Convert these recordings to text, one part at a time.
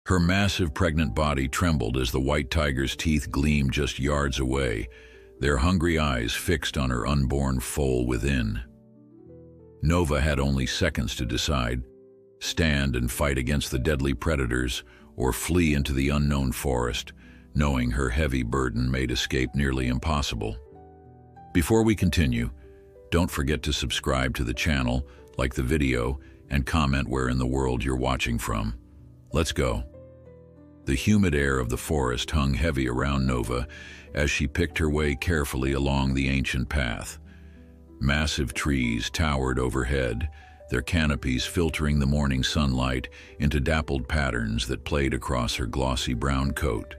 Her massive pregnant body trembled as the white tiger's teeth gleamed just yards away, their hungry eyes fixed on her unborn foal within. Nova had only seconds to decide: stand and fight against the deadly predators, or flee into the unknown forest, knowing her heavy burden made escape nearly impossible. Before we continue, don't forget to subscribe to the channel, like the video, and comment where in the world you're watching from. Let's go. The humid air of the forest hung heavy around Nova as she picked her way carefully along the ancient path. Massive trees towered overhead, their canopies filtering the morning sunlight into dappled patterns that played across her glossy brown coat.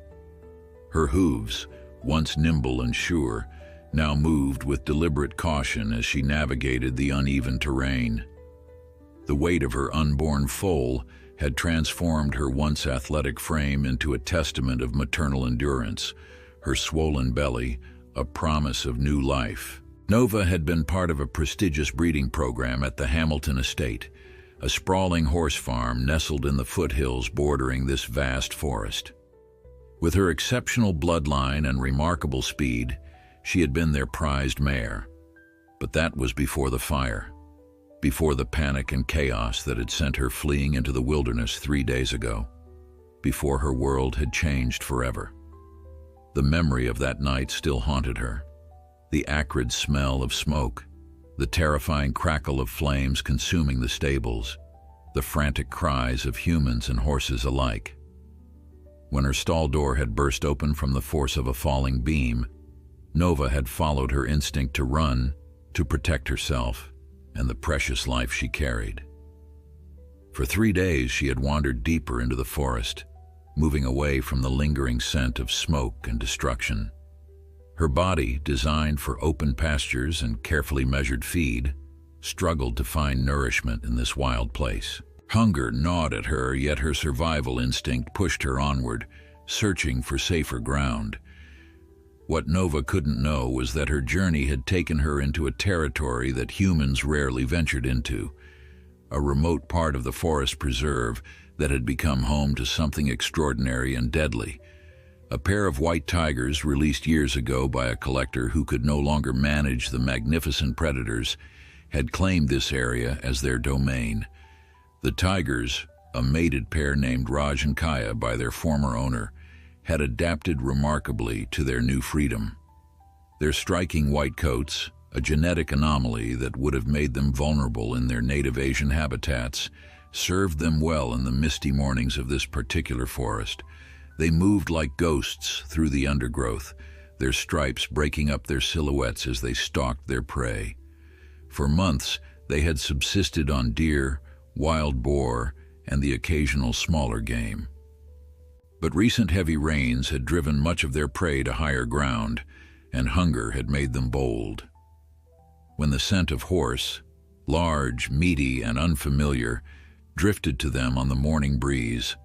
Her hooves, once nimble and sure, now moved with deliberate caution as she navigated the uneven terrain. The weight of her unborn foal had transformed her once athletic frame into a testament of maternal endurance, her swollen belly a promise of new life. Nova had been part of a prestigious breeding program at the Hamilton estate, a sprawling horse farm nestled in the foothills bordering this vast forest. With her exceptional bloodline and remarkable speed, she had been their prized mare. But that was before the fire, before the panic and chaos that had sent her fleeing into the wilderness 3 days ago, before her world had changed forever. The memory of that night still haunted her. The acrid smell of smoke, the terrifying crackle of flames consuming the stables, the frantic cries of humans and horses alike. When her stall door had burst open from the force of a falling beam, Nova had followed her instinct to run, to protect herself and the precious life she carried. For 3 days she had wandered deeper into the forest, moving away from the lingering scent of smoke and destruction. Her body, designed for open pastures and carefully measured feed, struggled to find nourishment in this wild place. Hunger gnawed at her, yet her survival instinct pushed her onward, searching for safer ground. What Nova couldn't know was that her journey had taken her into a territory that humans rarely ventured into, a remote part of the forest preserve that had become home to something extraordinary and deadly. A pair of white tigers released years ago by a collector who could no longer manage the magnificent predators had claimed this area as their domain. The tigers, a mated pair named Raj and Kaya by their former owner, had adapted remarkably to their new freedom. Their striking white coats, a genetic anomaly that would have made them vulnerable in their native Asian habitats, served them well in the misty mornings of this particular forest. They moved like ghosts through the undergrowth, their stripes breaking up their silhouettes as they stalked their prey. For months, they had subsisted on deer, wild boar, and the occasional smaller game. But recent heavy rains had driven much of their prey to higher ground, and hunger had made them bold. When the scent of horse, large, meaty, and unfamiliar, drifted to them on the morning breeze,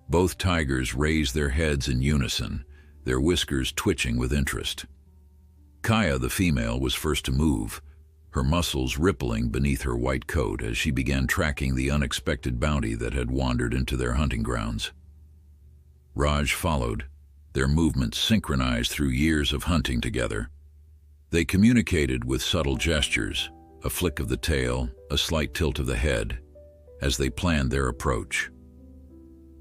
both tigers raised their heads in unison, their whiskers twitching with interest. Kaya, the female, was first to move, her muscles rippling beneath her white coat as she began tracking the unexpected bounty that had wandered into their hunting grounds. Raj followed, their movements synchronized through years of hunting together. They communicated with subtle gestures, a flick of the tail, a slight tilt of the head, as they planned their approach.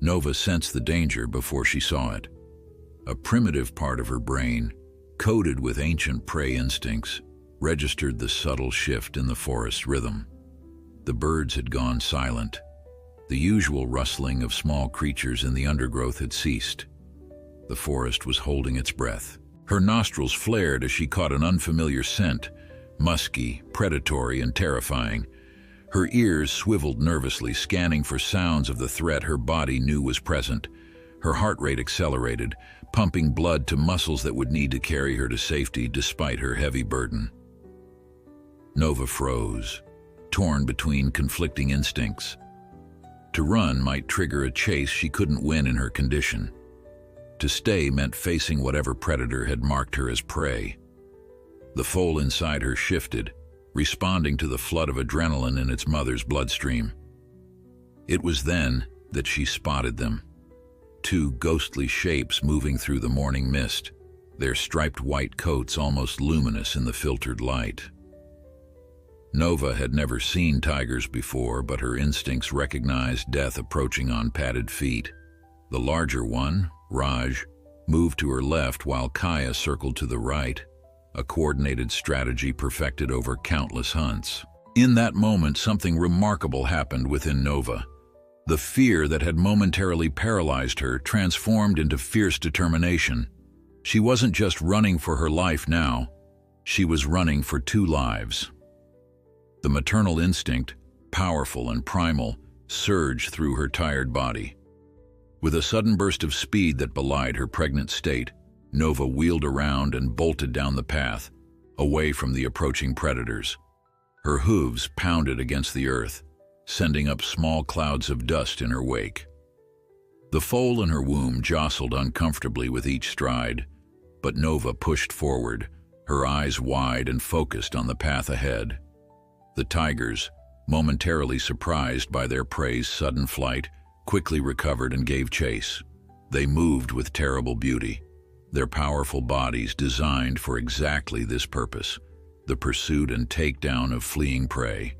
Nova sensed the danger before she saw it. A primitive part of her brain, coded with ancient prey instincts, registered the subtle shift in the forest's rhythm. The birds had gone silent. The usual rustling of small creatures in the undergrowth had ceased. The forest was holding its breath. Her nostrils flared as she caught an unfamiliar scent, musky, predatory, and terrifying. Her ears swiveled nervously, scanning for sounds of the threat her body knew was present. Her heart rate accelerated, pumping blood to muscles that would need to carry her to safety despite her heavy burden. Nova froze, torn between conflicting instincts. To run might trigger a chase she couldn't win in her condition. To stay meant facing whatever predator had marked her as prey. The foal inside her shifted, responding to the flood of adrenaline in its mother's bloodstream. It was then that she spotted them, two ghostly shapes moving through the morning mist, their striped white coats almost luminous in the filtered light. Nova had never seen tigers before, but her instincts recognized death approaching on padded feet. The larger one, Raj, moved to her left while Kaya circled to the right, a coordinated strategy perfected over countless hunts. In that moment, something remarkable happened within Nova. The fear that had momentarily paralyzed her transformed into fierce determination. She wasn't just running for her life now, she was running for two lives. The maternal instinct, powerful and primal, surged through her tired body. With a sudden burst of speed that belied her pregnant state, Nova wheeled around and bolted down the path, away from the approaching predators. Her hooves pounded against the earth, sending up small clouds of dust in her wake. The foal in her womb jostled uncomfortably with each stride, but Nova pushed forward, her eyes wide and focused on the path ahead. The tigers, momentarily surprised by their prey's sudden flight, quickly recovered and gave chase. They moved with terrible beauty, their powerful bodies designed for exactly this purpose, the pursuit and takedown of fleeing prey.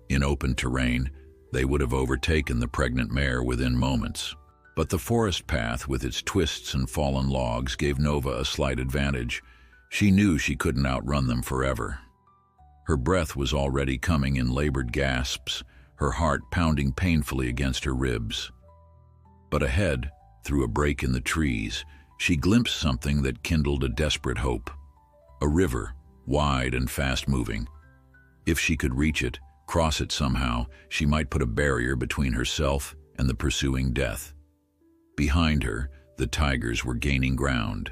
In open terrain, they would have overtaken the pregnant mare within moments. But the forest path with its twists and fallen logs gave Nova a slight advantage. She knew she couldn't outrun them forever. Her breath was already coming in labored gasps, her heart pounding painfully against her ribs. But ahead, through a break in the trees, she glimpsed something that kindled a desperate hope. A river, wide and fast-moving. If she could reach it, cross it somehow, she might put a barrier between herself and the pursuing death. Behind her, the tigers were gaining ground.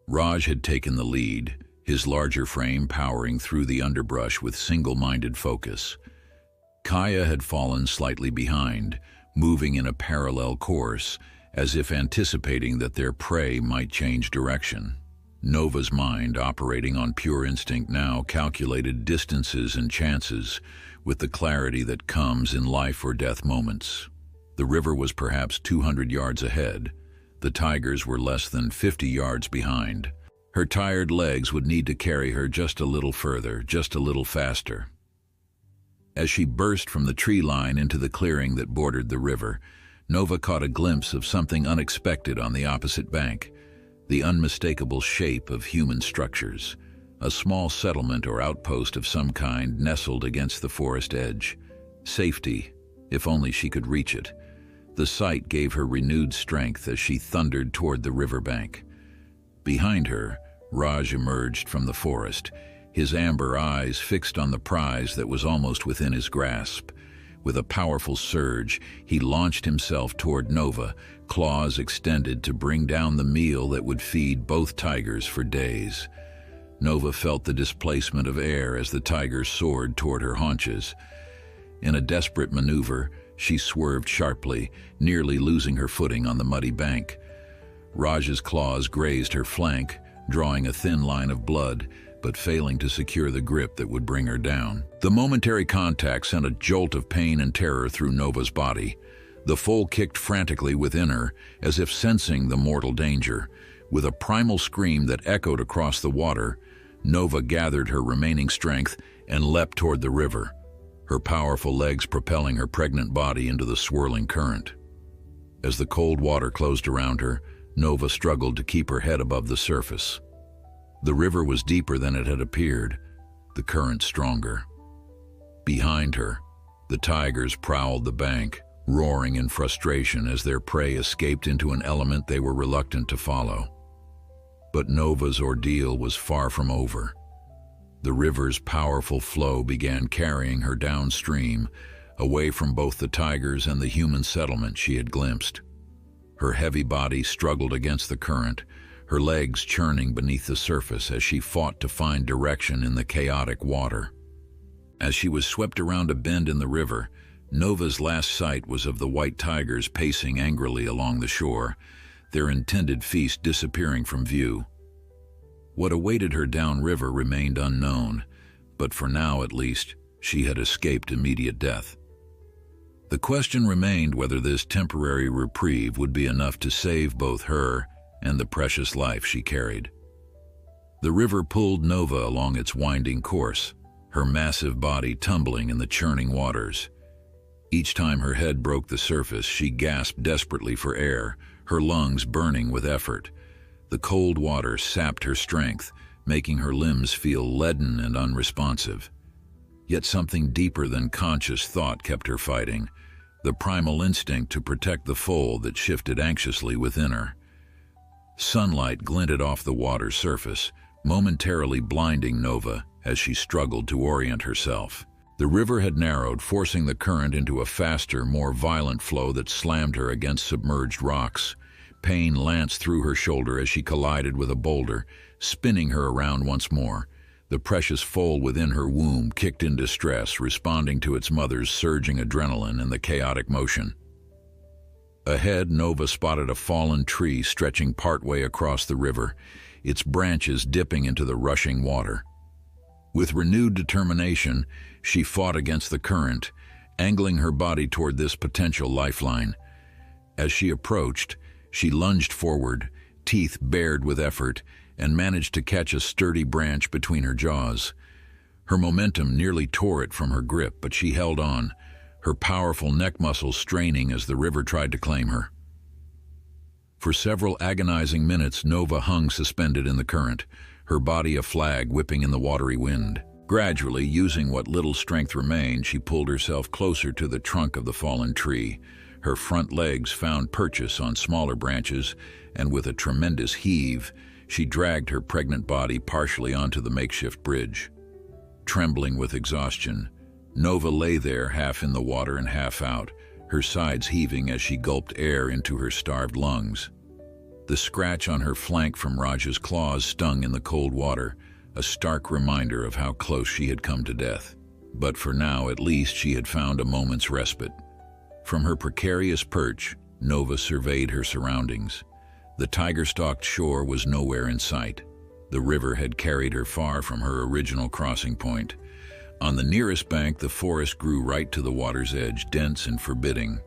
Raj had taken the lead, his larger frame powering through the underbrush with single-minded focus. Kaya had fallen slightly behind, moving in a parallel course, as if anticipating that their prey might change direction. Nova's mind, operating on pure instinct now, calculated distances and chances with the clarity that comes in life or death moments. The river was perhaps 200 yards ahead. The tigers were less than 50 yards behind. Her tired legs would need to carry her just a little further, just a little faster. As she burst from the tree line into the clearing that bordered the river, Nova caught a glimpse of something unexpected on the opposite bank, the unmistakable shape of human structures. A small settlement or outpost of some kind nestled against the forest edge. Safety, if only she could reach it. The sight gave her renewed strength as she thundered toward the riverbank. Behind her, Raj emerged from the forest, his amber eyes fixed on the prize that was almost within his grasp. With a powerful surge, he launched himself toward Nova, claws extended to bring down the meal that would feed both tigers for days. Nova felt the displacement of air as the tiger soared toward her haunches. In a desperate maneuver, she swerved sharply, nearly losing her footing on the muddy bank. Raj's claws grazed her flank, drawing a thin line of blood, but failing to secure the grip that would bring her down. The momentary contact sent a jolt of pain and terror through Nova's body. The foal kicked frantically within her, as if sensing the mortal danger. With a primal scream that echoed across the water, Nova gathered her remaining strength and leapt toward the river, her powerful legs propelling her pregnant body into the swirling current. As the cold water closed around her, Nova struggled to keep her head above the surface. The river was deeper than it had appeared, the current stronger. Behind her, the tigers prowled the bank, roaring in frustration as their prey escaped into an element they were reluctant to follow. But Nova's ordeal was far from over. The river's powerful flow began carrying her downstream, away from both the tigers and the human settlement she had glimpsed. Her heavy body struggled against the current, her legs churning beneath the surface as she fought to find direction in the chaotic water. As she was swept around a bend in the river, Nova's last sight was of the white tigers pacing angrily along the shore, their intended feast disappearing from view. What awaited her downriver remained unknown, but for now at least, she had escaped immediate death. The question remained whether this temporary reprieve would be enough to save both her and the precious life she carried. The river pulled Nova along its winding course, her massive body tumbling in the churning waters. Each time her head broke the surface, she gasped desperately for air, her lungs burning with effort. The cold water sapped her strength, making her limbs feel leaden and unresponsive. Yet something deeper than conscious thought kept her fighting, the primal instinct to protect the foal that shifted anxiously within her. Sunlight glinted off the water's surface, momentarily blinding Nova as she struggled to orient herself. The river had narrowed, forcing the current into a faster, more violent flow that slammed her against submerged rocks. Pain lanced through her shoulder as she collided with a boulder, spinning her around once more. The precious foal within her womb kicked in distress, responding to its mother's surging adrenaline and the chaotic motion. Ahead, Nova spotted a fallen tree stretching partway across the river, its branches dipping into the rushing water. With renewed determination, she fought against the current, angling her body toward this potential lifeline. As she approached, she lunged forward, teeth bared with effort, and managed to catch a sturdy branch between her jaws. Her momentum nearly tore it from her grip, but she held on, her powerful neck muscles straining as the river tried to claim her. For several agonizing minutes, Nova hung suspended in the current, her body a flag whipping in the watery wind. Gradually, using what little strength remained, she pulled herself closer to the trunk of the fallen tree. Her front legs found purchase on smaller branches, and with a tremendous heave, she dragged her pregnant body partially onto the makeshift bridge. Trembling with exhaustion, Nova lay there half in the water and half out, her sides heaving as she gulped air into her starved lungs. The scratch on her flank from Raj's claws stung in the cold water, a stark reminder of how close she had come to death. But for now, at least, she had found a moment's respite. From her precarious perch, Nova surveyed her surroundings. The tiger-stalked shore was nowhere in sight. The river had carried her far from her original crossing point. On the nearest bank, the forest grew right to the water's edge, dense and forbidding.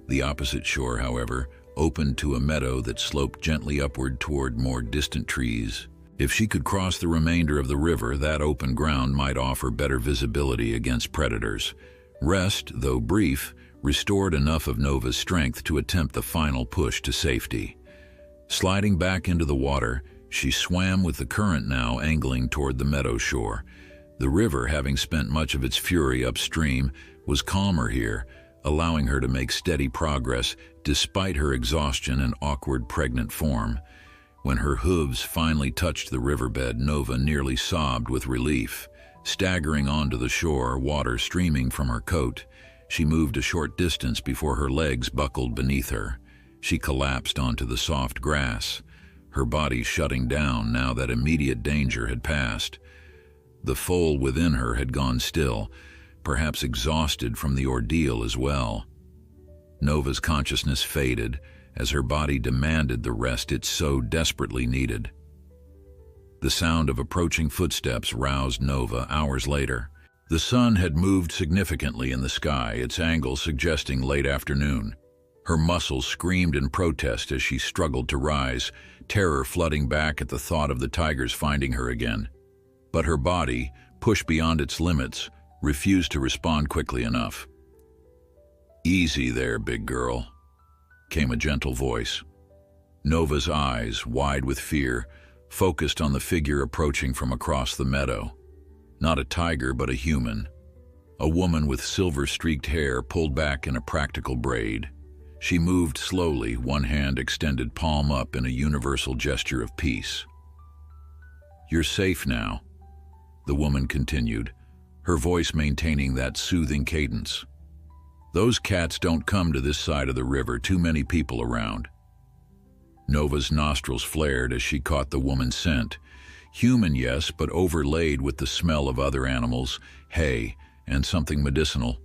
The opposite shore, however, opened to a meadow that sloped gently upward toward more distant trees. If she could cross the remainder of the river, that open ground might offer better visibility against predators. Rest, though brief, restored enough of Nova's strength to attempt the final push to safety. Sliding back into the water, she swam with the current now angling toward the meadow shore. The river, having spent much of its fury upstream, was calmer here, allowing her to make steady progress despite her exhaustion and awkward pregnant form. When her hooves finally touched the riverbed, Nova nearly sobbed with relief. Staggering onto the shore, water streaming from her coat, she moved a short distance before her legs buckled beneath her. She collapsed onto the soft grass, her body shutting down now that immediate danger had passed. The foal within her had gone still, perhaps exhausted from the ordeal as well. Nova's consciousness faded as her body demanded the rest it so desperately needed. The sound of approaching footsteps roused Nova hours later. The sun had moved significantly in the sky, its angle suggesting late afternoon. Her muscles screamed in protest as she struggled to rise, terror flooding back at the thought of the tigers finding her again. But her body, pushed beyond its limits, refused to respond quickly enough. "Easy there, big girl," came a gentle voice. Nova's eyes, wide with fear, focused on the figure approaching from across the meadow. Not a tiger, but a human. A woman with silver-streaked hair pulled back in a practical braid. She moved slowly, one hand extended palm up in a universal gesture of peace. "You're safe now," the woman continued, her voice maintaining that soothing cadence. "Those cats don't come to this side of the river, too many people around." Nova's nostrils flared as she caught the woman's scent. Human, yes, but overlaid with the smell of other animals, hay, and something medicinal.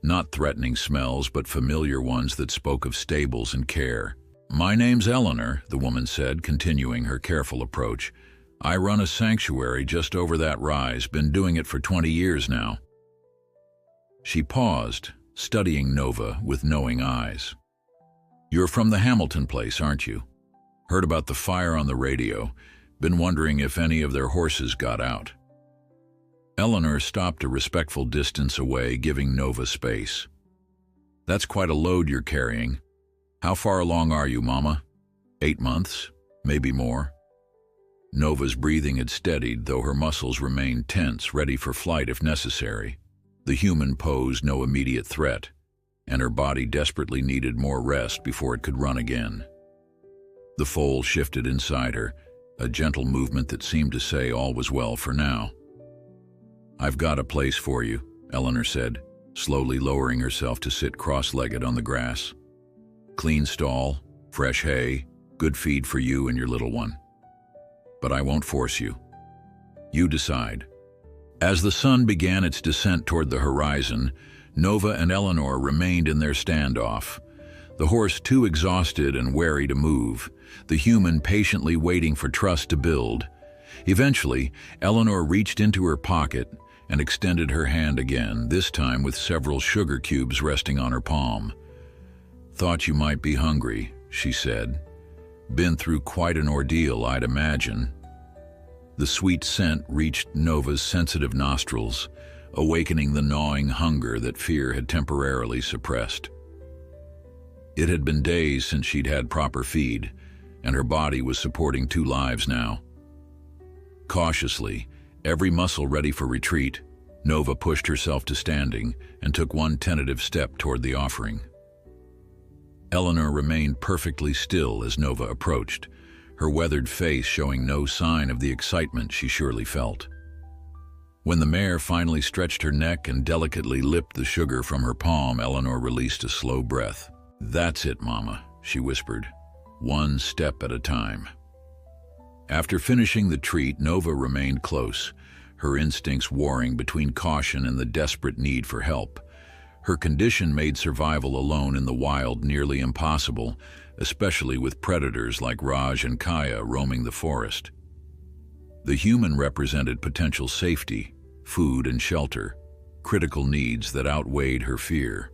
Not threatening smells, but familiar ones that spoke of stables and care. "My name's Eleanor," the woman said, continuing her careful approach. "I run a sanctuary just over that rise, been doing it for 20 years now." She paused, studying Nova with knowing eyes. "You're from the Hamilton place, aren't you? Heard about the fire on the radio. Been wondering if any of their horses got out." Eleanor stopped a respectful distance away, giving Nova space. "That's quite a load you're carrying. How far along are you, Mama? 8 months? Maybe more?" Nova's breathing had steadied, though her muscles remained tense, ready for flight if necessary. The human posed no immediate threat, and her body desperately needed more rest before it could run again. The foal shifted inside her, a gentle movement that seemed to say all was well for now. "I've got a place for you," Eleanor said, slowly lowering herself to sit cross-legged on the grass. "Clean stall, fresh hay, good feed for you and your little one. But I won't force you. You decide." As the sun began its descent toward the horizon, Nova and Eleanor remained in their standoff, the horse too exhausted and wary to move, the human patiently waiting for trust to build. Eventually, Eleanor reached into her pocket and extended her hand again, this time with several sugar cubes resting on her palm. "Thought you might be hungry," she said. "Been through quite an ordeal, I'd imagine." The sweet scent reached Nova's sensitive nostrils, awakening the gnawing hunger that fear had temporarily suppressed. It had been days since she'd had proper feed, and her body was supporting 2 lives now. Cautiously, every muscle ready for retreat, Nova pushed herself to standing and took one tentative step toward the offering. Eleanor remained perfectly still as Nova approached, her weathered face showing no sign of the excitement she surely felt. When the mare finally stretched her neck and delicately lipped the sugar from her palm, Eleanor released a slow breath. "That's it, Mama," she whispered, "one step at a time." After finishing the treat, Nova remained close, her instincts warring between caution and the desperate need for help. Her condition made survival alone in the wild nearly impossible, especially with predators like Raj and Kaya roaming the forest. The human represented potential safety, food and shelter, critical needs that outweighed her fear.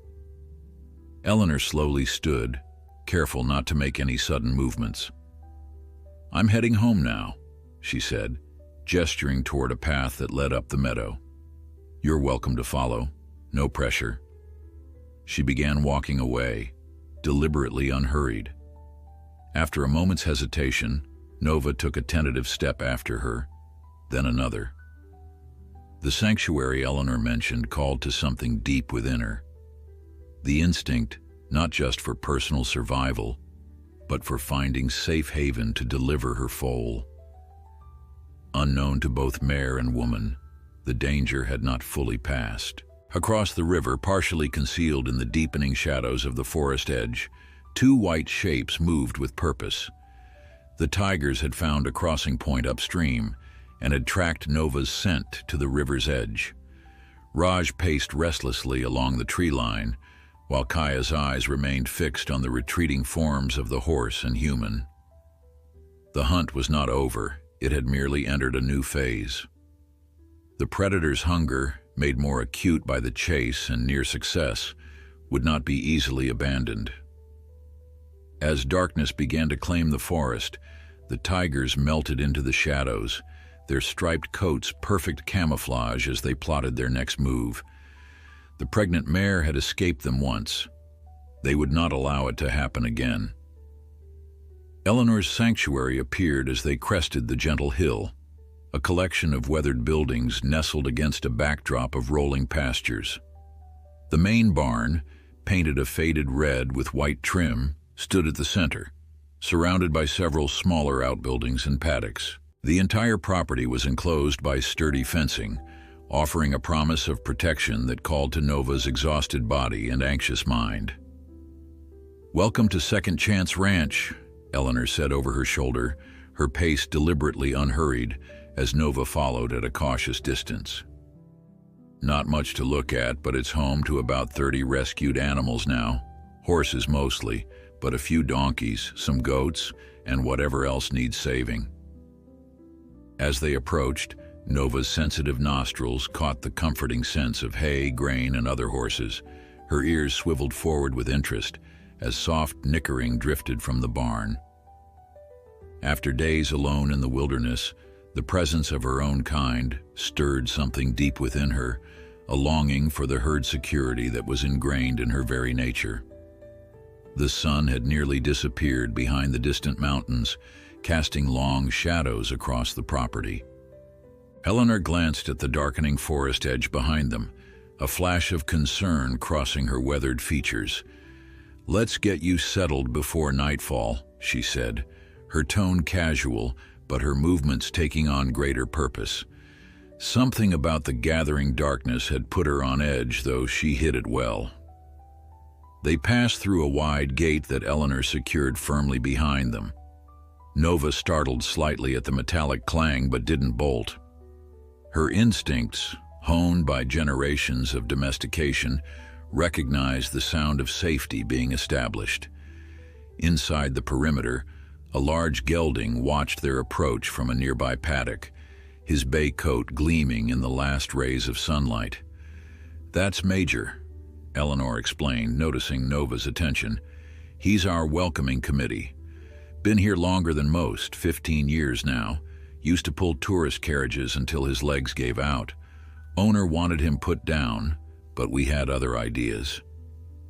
Eleanor slowly stood, careful not to make any sudden movements. "I'm heading home now," she said, gesturing toward a path that led up the meadow. "You're welcome to follow. No pressure." She began walking away, deliberately unhurried. After a moment's hesitation, Nova took a tentative step after her, then another. The sanctuary Eleanor mentioned called to something deep within her. The instinct, not just for personal survival, but for finding safe haven to deliver her foal. Unknown to both mare and woman, the danger had not fully passed. Across the river, partially concealed in the deepening shadows of the forest edge, 2 white shapes moved with purpose. The tigers had found a crossing point upstream and had tracked Nova's scent to the river's edge. Raj paced restlessly along the tree line, while Kaya's eyes remained fixed on the retreating forms of the horse and human. The hunt was not over, it had merely entered a new phase. The predator's hunger, made more acute by the chase and near success, would not be easily abandoned. As darkness began to claim the forest, the tigers melted into the shadows, their striped coats perfect camouflage as they plotted their next move. The pregnant mare had escaped them once. They would not allow it to happen again. Eleanor's sanctuary appeared as they crested the gentle hill, a collection of weathered buildings nestled against a backdrop of rolling pastures. The main barn, painted a faded red with white trim, stood at the center, surrounded by several smaller outbuildings and paddocks. The entire property was enclosed by sturdy fencing, offering a promise of protection that called to Nova's exhausted body and anxious mind. "Welcome to Second Chance Ranch," Eleanor said over her shoulder, her pace deliberately unhurried as Nova followed at a cautious distance. "Not much to look at, but it's home to about 30 rescued animals now, horses mostly, but a few donkeys, some goats, and whatever else needs saving." As they approached, Nova's sensitive nostrils caught the comforting scents of hay, grain, and other horses, Her ears swiveled forward with interest as soft nickering drifted from the barn. After days alone in the wilderness, the presence of her own kind stirred something deep within her, a longing for the herd security that was ingrained in her very nature. The sun had nearly disappeared behind the distant mountains, casting long shadows across the property. Eleanor glanced at the darkening forest edge behind them, a flash of concern crossing her weathered features. "Let's get you settled before nightfall," she said, her tone casual, but her movements taking on greater purpose. Something about the gathering darkness had put her on edge, though she hid it well. They passed through a wide gate that Eleanor secured firmly behind them. Nova startled slightly at the metallic clang but didn't bolt. Her instincts, honed by generations of domestication, recognized the sound of safety being established. Inside the perimeter, a large gelding watched their approach from a nearby paddock, his bay coat gleaming in the last rays of sunlight. "That's Major," Eleanor explained, noticing Nova's attention. "He's our welcoming committee. Been here longer than most, 15 years now. Used to pull tourist carriages until his legs gave out. Owner wanted him put down, but we had other ideas."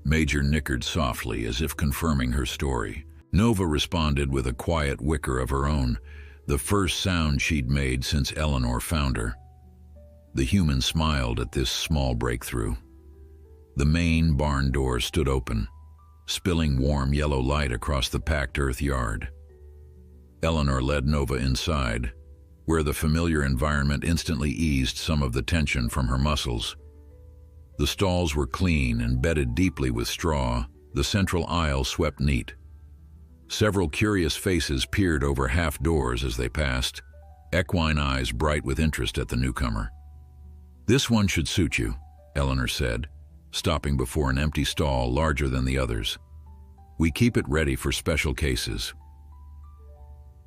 Major nickered softly, as if confirming her story. Nova responded with a quiet whicker of her own, the first sound she'd made since Eleanor found her. The human smiled at this small breakthrough. The main barn door stood open, spilling warm yellow light across the packed earth yard. Eleanor led Nova inside, where the familiar environment instantly eased some of the tension from her muscles. The stalls were clean and bedded deeply with straw, the central aisle swept neat. Several curious faces peered over half doors as they passed, equine eyes bright with interest at the newcomer. "This one should suit you," Eleanor said, stopping before an empty stall larger than the others. "We keep it ready for special cases."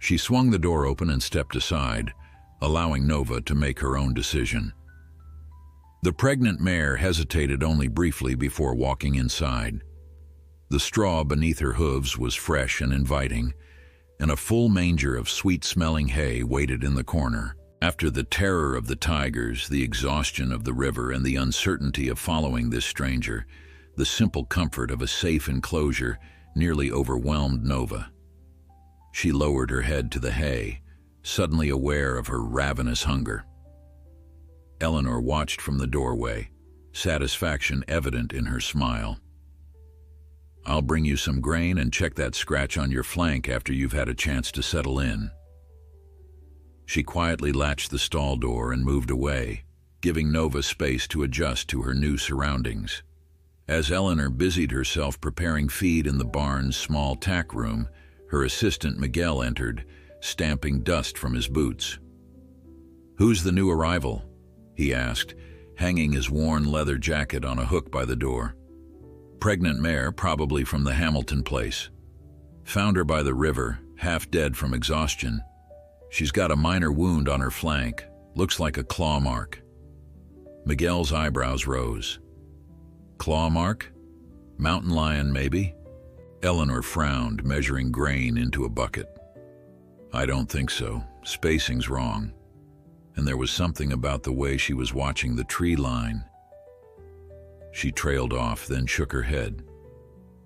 She swung the door open and stepped aside, allowing Nova to make her own decision. The pregnant mare hesitated only briefly before walking inside. The straw beneath her hooves was fresh and inviting, and a full manger of sweet-smelling hay waited in the corner. After the terror of the tigers, the exhaustion of the river, and the uncertainty of following this stranger, the simple comfort of a safe enclosure nearly overwhelmed Nova. She lowered her head to the hay, suddenly aware of her ravenous hunger. Eleanor watched from the doorway, satisfaction evident in her smile. "I'll bring you some grain and check that scratch on your flank after you've had a chance to settle in." She quietly latched the stall door and moved away, giving Nova space to adjust to her new surroundings. As Eleanor busied herself preparing feed in the barn's small tack room, her assistant Miguel entered, stamping dust from his boots. "Who's the new arrival?" he asked, hanging his worn leather jacket on a hook by the door. "Pregnant mare, probably from the Hamilton place. Found her by the river, half dead from exhaustion. She's got a minor wound on her flank, looks like a claw mark." Miguel's eyebrows rose. "Claw mark? Mountain lion, maybe?" Eleanor frowned, measuring grain into a bucket. "I don't think so. Spacing's wrong." And there was something about the way she was watching the tree line. She trailed off, then shook her head.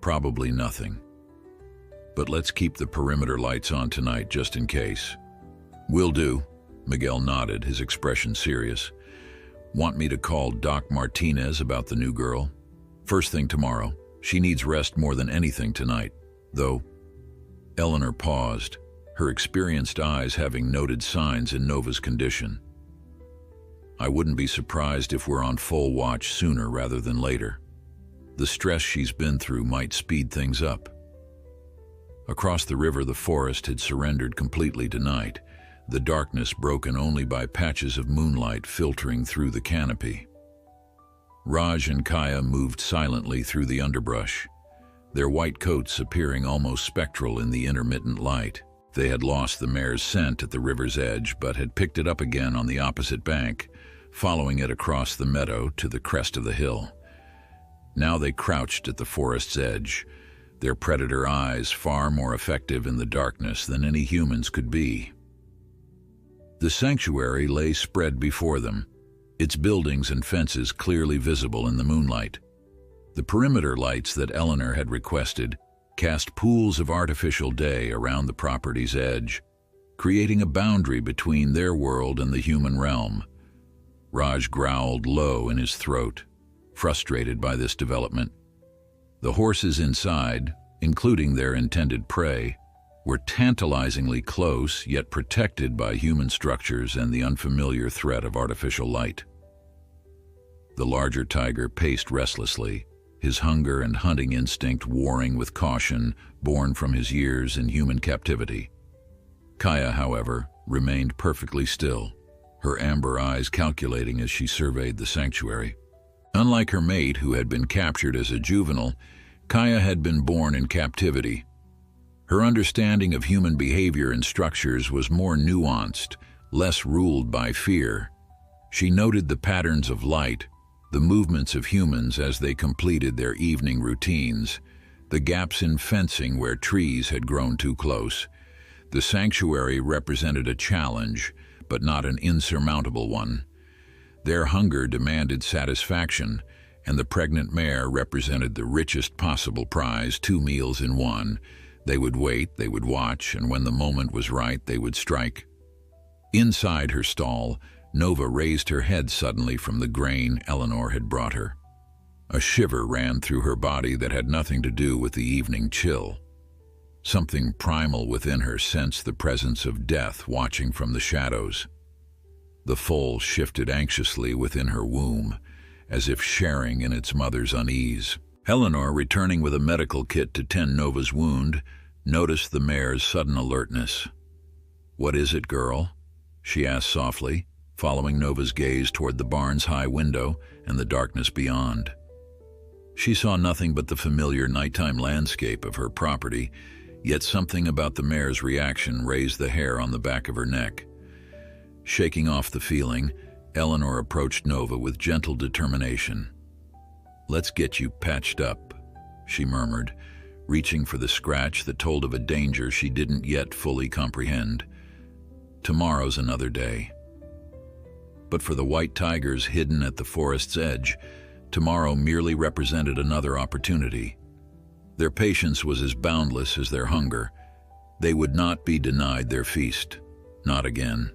"Probably nothing. But let's keep the perimeter lights on tonight just in case." "Will do," Miguel nodded, his expression serious. "Want me to call Doc Martinez about the new girl?" "First thing tomorrow. She needs rest more than anything tonight, though." Eleanor paused, her experienced eyes having noted signs in Nova's condition. "I wouldn't be surprised if we're on full watch sooner rather than later. The stress she's been through might speed things up." Across the river, the forest had surrendered completely to night, the darkness broken only by patches of moonlight filtering through the canopy. Raj and Kaya moved silently through the underbrush, their white coats appearing almost spectral in the intermittent light. They had lost the mare's scent at the river's edge, but had picked it up again on the opposite bank, following it across the meadow to the crest of the hill. Now they crouched at the forest's edge, their predator eyes far more effective in the darkness than any humans could be. The sanctuary lay spread before them, its buildings and fences clearly visible in the moonlight. The perimeter lights that Eleanor had requested cast pools of artificial day around the property's edge, creating a boundary between their world and the human realm. Raj growled low in his throat, frustrated by this development. The horses inside, including their intended prey, were tantalizingly close yet protected by human structures and the unfamiliar threat of artificial light. The larger tiger paced restlessly, his hunger and hunting instinct warring with caution born from his years in human captivity. Kaya, however, remained perfectly still, her amber eyes calculating as she surveyed the sanctuary. Unlike her mate, who had been captured as a juvenile, Kaya had been born in captivity. Her understanding of human behavior and structures was more nuanced, less ruled by fear. She noted the patterns of light, the movements of humans as they completed their evening routines, the gaps in fencing where trees had grown too close. The sanctuary represented a challenge, but not an insurmountable one. Their hunger demanded satisfaction, and the pregnant mare represented the richest possible prize, 2 meals in one. They would wait, they would watch, and when the moment was right, they would strike. Inside her stall, Nova raised her head suddenly from the grain Eleanor had brought her. A shiver ran through her body that had nothing to do with the evening chill. Something primal within her sensed the presence of death watching from the shadows. The foal shifted anxiously within her womb, as if sharing in its mother's unease. Eleanor, returning with a medical kit to tend Nova's wound, noticed the mare's sudden alertness. "What is it, girl?" she asked softly, following Nova's gaze toward the barn's high window and the darkness beyond. She saw nothing but the familiar nighttime landscape of her property, yet something about the mare's reaction raised the hair on the back of her neck. Shaking off the feeling, Eleanor approached Nova with gentle determination. "Let's get you patched up," she murmured, reaching for the scratch that told of a danger she didn't yet fully comprehend. "Tomorrow's another day." But for the white tigers hidden at the forest's edge, tomorrow merely represented another opportunity. Their patience was as boundless as their hunger. They would not be denied their feast. Not again.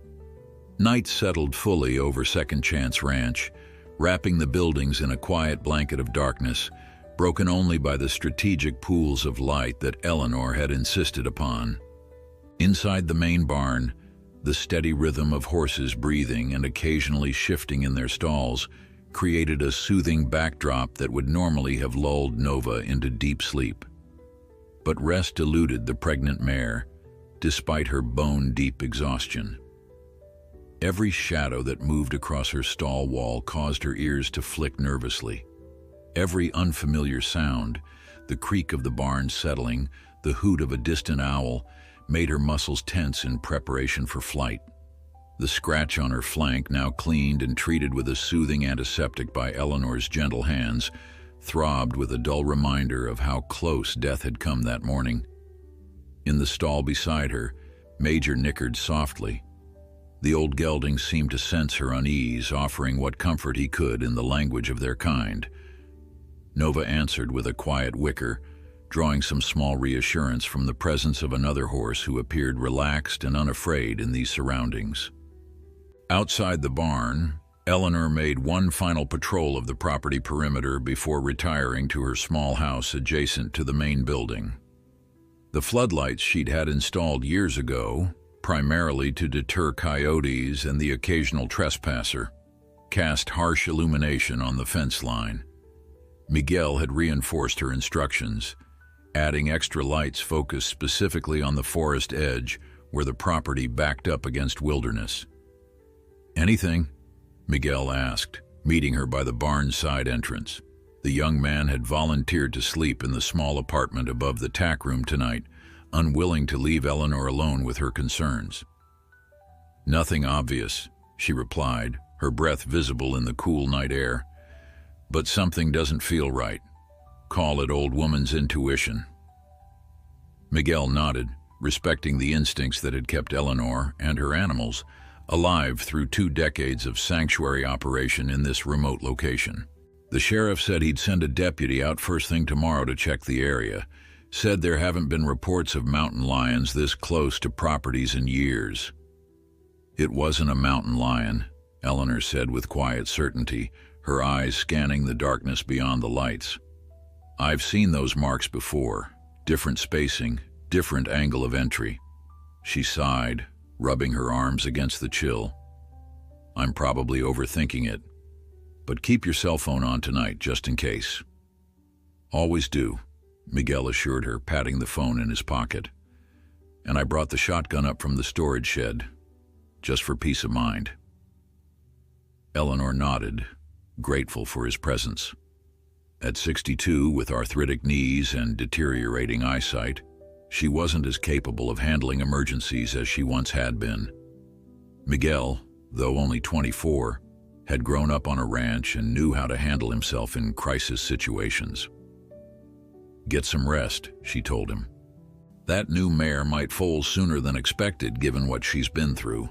Night settled fully over Second Chance Ranch, wrapping the buildings in a quiet blanket of darkness, broken only by the strategic pools of light that Eleanor had insisted upon. Inside the main barn, the steady rhythm of horses breathing and occasionally shifting in their stalls created a soothing backdrop that would normally have lulled Nova into deep sleep. But rest eluded the pregnant mare, despite her bone-deep exhaustion. Every shadow that moved across her stall wall caused her ears to flick nervously. Every unfamiliar sound, the creak of the barn settling, the hoot of a distant owl, made her muscles tense in preparation for flight. The scratch on her flank, now cleaned and treated with a soothing antiseptic by Eleanor's gentle hands, throbbed with a dull reminder of how close death had come that morning. In the stall beside her, Major nickered softly. The old gelding seemed to sense her unease, offering what comfort he could in the language of their kind. Nova answered with a quiet whicker, drawing some small reassurance from the presence of another horse who appeared relaxed and unafraid in these surroundings. Outside the barn, Eleanor made one final patrol of the property perimeter before retiring to her small house adjacent to the main building. The floodlights she'd had installed years ago, primarily to deter coyotes and the occasional trespasser, cast harsh illumination on the fence line. Miguel had reinforced her instructions, adding extra lights focused specifically on the forest edge where the property backed up against wilderness. "Anything?" Miguel asked, meeting her by the barn's side entrance. The young man had volunteered to sleep in the small apartment above the tack room tonight, unwilling to leave Eleanor alone with her concerns. "Nothing obvious," she replied, her breath visible in the cool night air. But something doesn't feel right. Call it old woman's intuition. Miguel nodded, respecting the instincts that had kept Eleanor and her animals alive through 2 decades of sanctuary operation in this remote location. The sheriff said he'd send a deputy out first thing tomorrow to check the area. Said there haven't been reports of mountain lions this close to properties in years. It wasn't a mountain lion, Eleanor said with quiet certainty, her eyes scanning the darkness beyond the lights. I've seen those marks before. Different spacing, different angle of entry. She sighed, rubbing her arms against the chill. I'm probably overthinking it. But keep your cell phone on tonight, just in case. Always do, Miguel assured her, patting the phone in his pocket. And I brought the shotgun up from the storage shed, just for peace of mind. Eleanor nodded, grateful for his presence. At 62, with arthritic knees and deteriorating eyesight, she wasn't as capable of handling emergencies as she once had been. Miguel, though only 24, had grown up on a ranch and knew how to handle himself in crisis situations. Get some rest, she told him. That new mare might foal sooner than expected given what she's been through,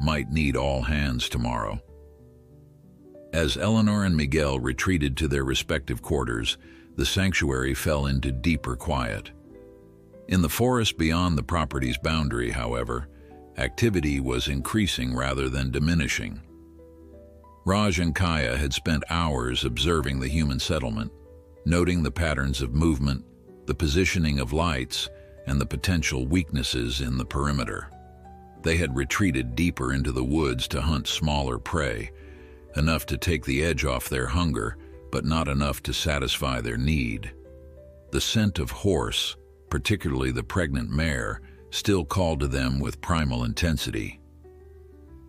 might need all hands tomorrow. As Eleanor and Miguel retreated to their respective quarters, the sanctuary fell into deeper quiet. In the forest beyond the property's boundary, however, activity was increasing rather than diminishing. Raj and Kaya had spent hours observing the human settlement, noting the patterns of movement, the positioning of lights, and the potential weaknesses in the perimeter. They had retreated deeper into the woods to hunt smaller prey, enough to take the edge off their hunger, but not enough to satisfy their need. The scent of horse, particularly the pregnant mare, still called to them with primal intensity.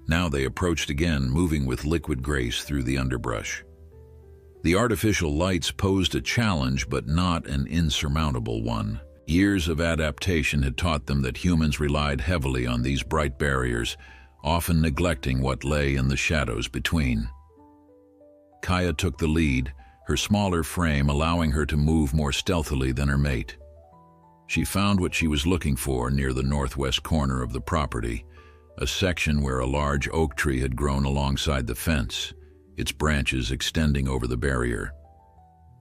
Now they approached again, moving with liquid grace through the underbrush. The artificial lights posed a challenge, but not an insurmountable one. Years of adaptation had taught them that humans relied heavily on these bright barriers, often neglecting what lay in the shadows between. Kaya took the lead, her smaller frame allowing her to move more stealthily than her mate. She found what she was looking for near the northwest corner of the property, a section where a large oak tree had grown alongside the fence, its branches extending over the barrier.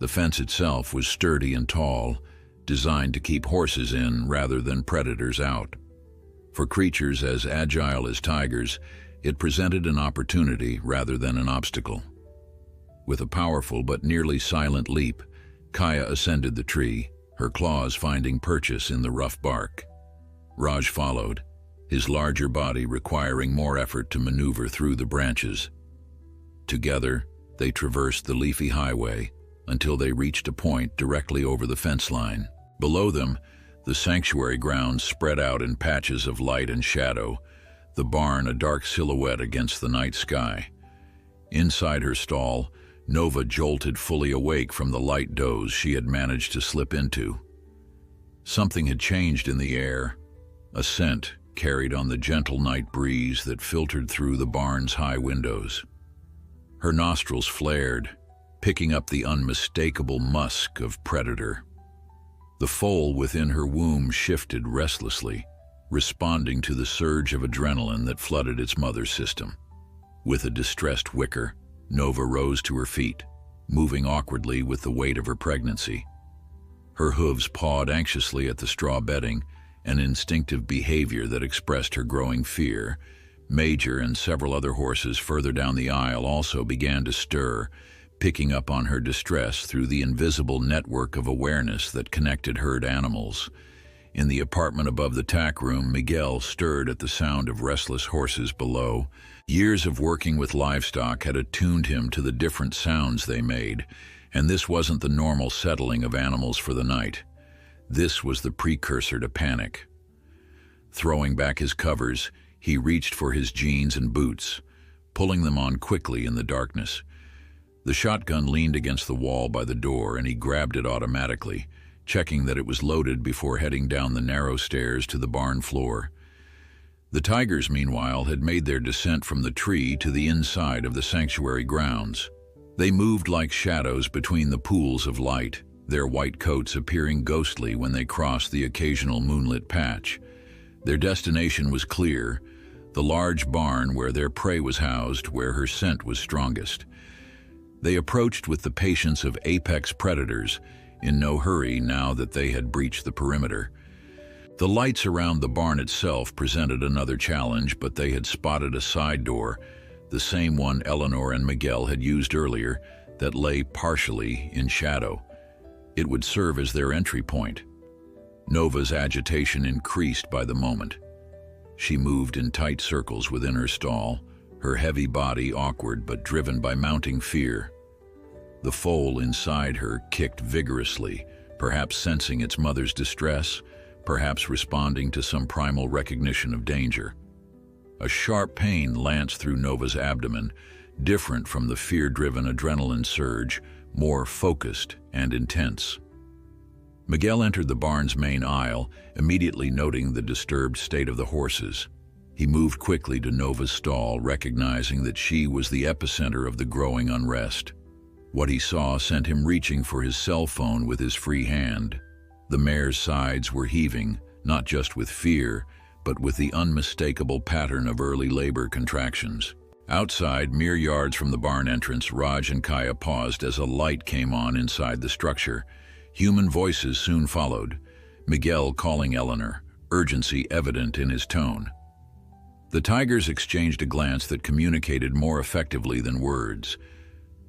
The fence itself was sturdy and tall, designed to keep horses in rather than predators out. For creatures as agile as tigers, it presented an opportunity rather than an obstacle. With a powerful but nearly silent leap, Kaya ascended the tree, her claws finding purchase in the rough bark. Raj followed, his larger body requiring more effort to maneuver through the branches. Together, they traversed the leafy highway until they reached a point directly over the fence line. Below them, the sanctuary grounds spread out in patches of light and shadow, the barn a dark silhouette against the night sky. Inside her stall, Nova jolted fully awake from the light doze she had managed to slip into. Something had changed in the air, a scent carried on the gentle night breeze that filtered through the barn's high windows. Her nostrils flared, picking up the unmistakable musk of predator. The foal within her womb shifted restlessly, responding to the surge of adrenaline that flooded its mother's system. With a distressed whicker, Nova rose to her feet, moving awkwardly with the weight of her pregnancy. Her hooves pawed anxiously at the straw bedding, an instinctive behavior that expressed her growing fear. Major and several other horses further down the aisle also began to stir, picking up on her distress through the invisible network of awareness that connected herd animals. In the apartment above the tack room, Miguel stirred at the sound of restless horses below. Years of working with livestock had attuned him to the different sounds they made, and this wasn't the normal settling of animals for the night. This was the precursor to panic. Throwing back his covers, he reached for his jeans and boots, pulling them on quickly in the darkness. The shotgun leaned against the wall by the door, and he grabbed it automatically, checking that it was loaded before heading down the narrow stairs to the barn floor. The tigers, meanwhile, had made their descent from the tree to the inside of the sanctuary grounds. They moved like shadows between the pools of light, their white coats appearing ghostly when they crossed the occasional moonlit patch. Their destination was clear, the large barn where their prey was housed, where her scent was strongest. They approached with the patience of apex predators, in no hurry now that they had breached the perimeter. The lights around the barn itself presented another challenge, but they had spotted a side door, the same one Eleanor and Miguel had used earlier, that lay partially in shadow. It would serve as their entry point. Nova's agitation increased by the moment. She moved in tight circles within her stall, her heavy body awkward but driven by mounting fear. The foal inside her kicked vigorously, perhaps sensing its mother's distress, perhaps responding to some primal recognition of danger. A sharp pain lanced through Nova's abdomen, different from the fear-driven adrenaline surge, more focused and intense. Miguel entered the barn's main aisle, immediately noting the disturbed state of the horses. He moved quickly to Nova's stall, recognizing that she was the epicenter of the growing unrest. What he saw sent him reaching for his cell phone with his free hand. The mare's sides were heaving, not just with fear, but with the unmistakable pattern of early labor contractions. Outside, mere yards from the barn entrance, Raj and Kaya paused as a light came on inside the structure. Human voices soon followed, Miguel calling Eleanor, urgency evident in his tone. The tigers exchanged a glance that communicated more effectively than words.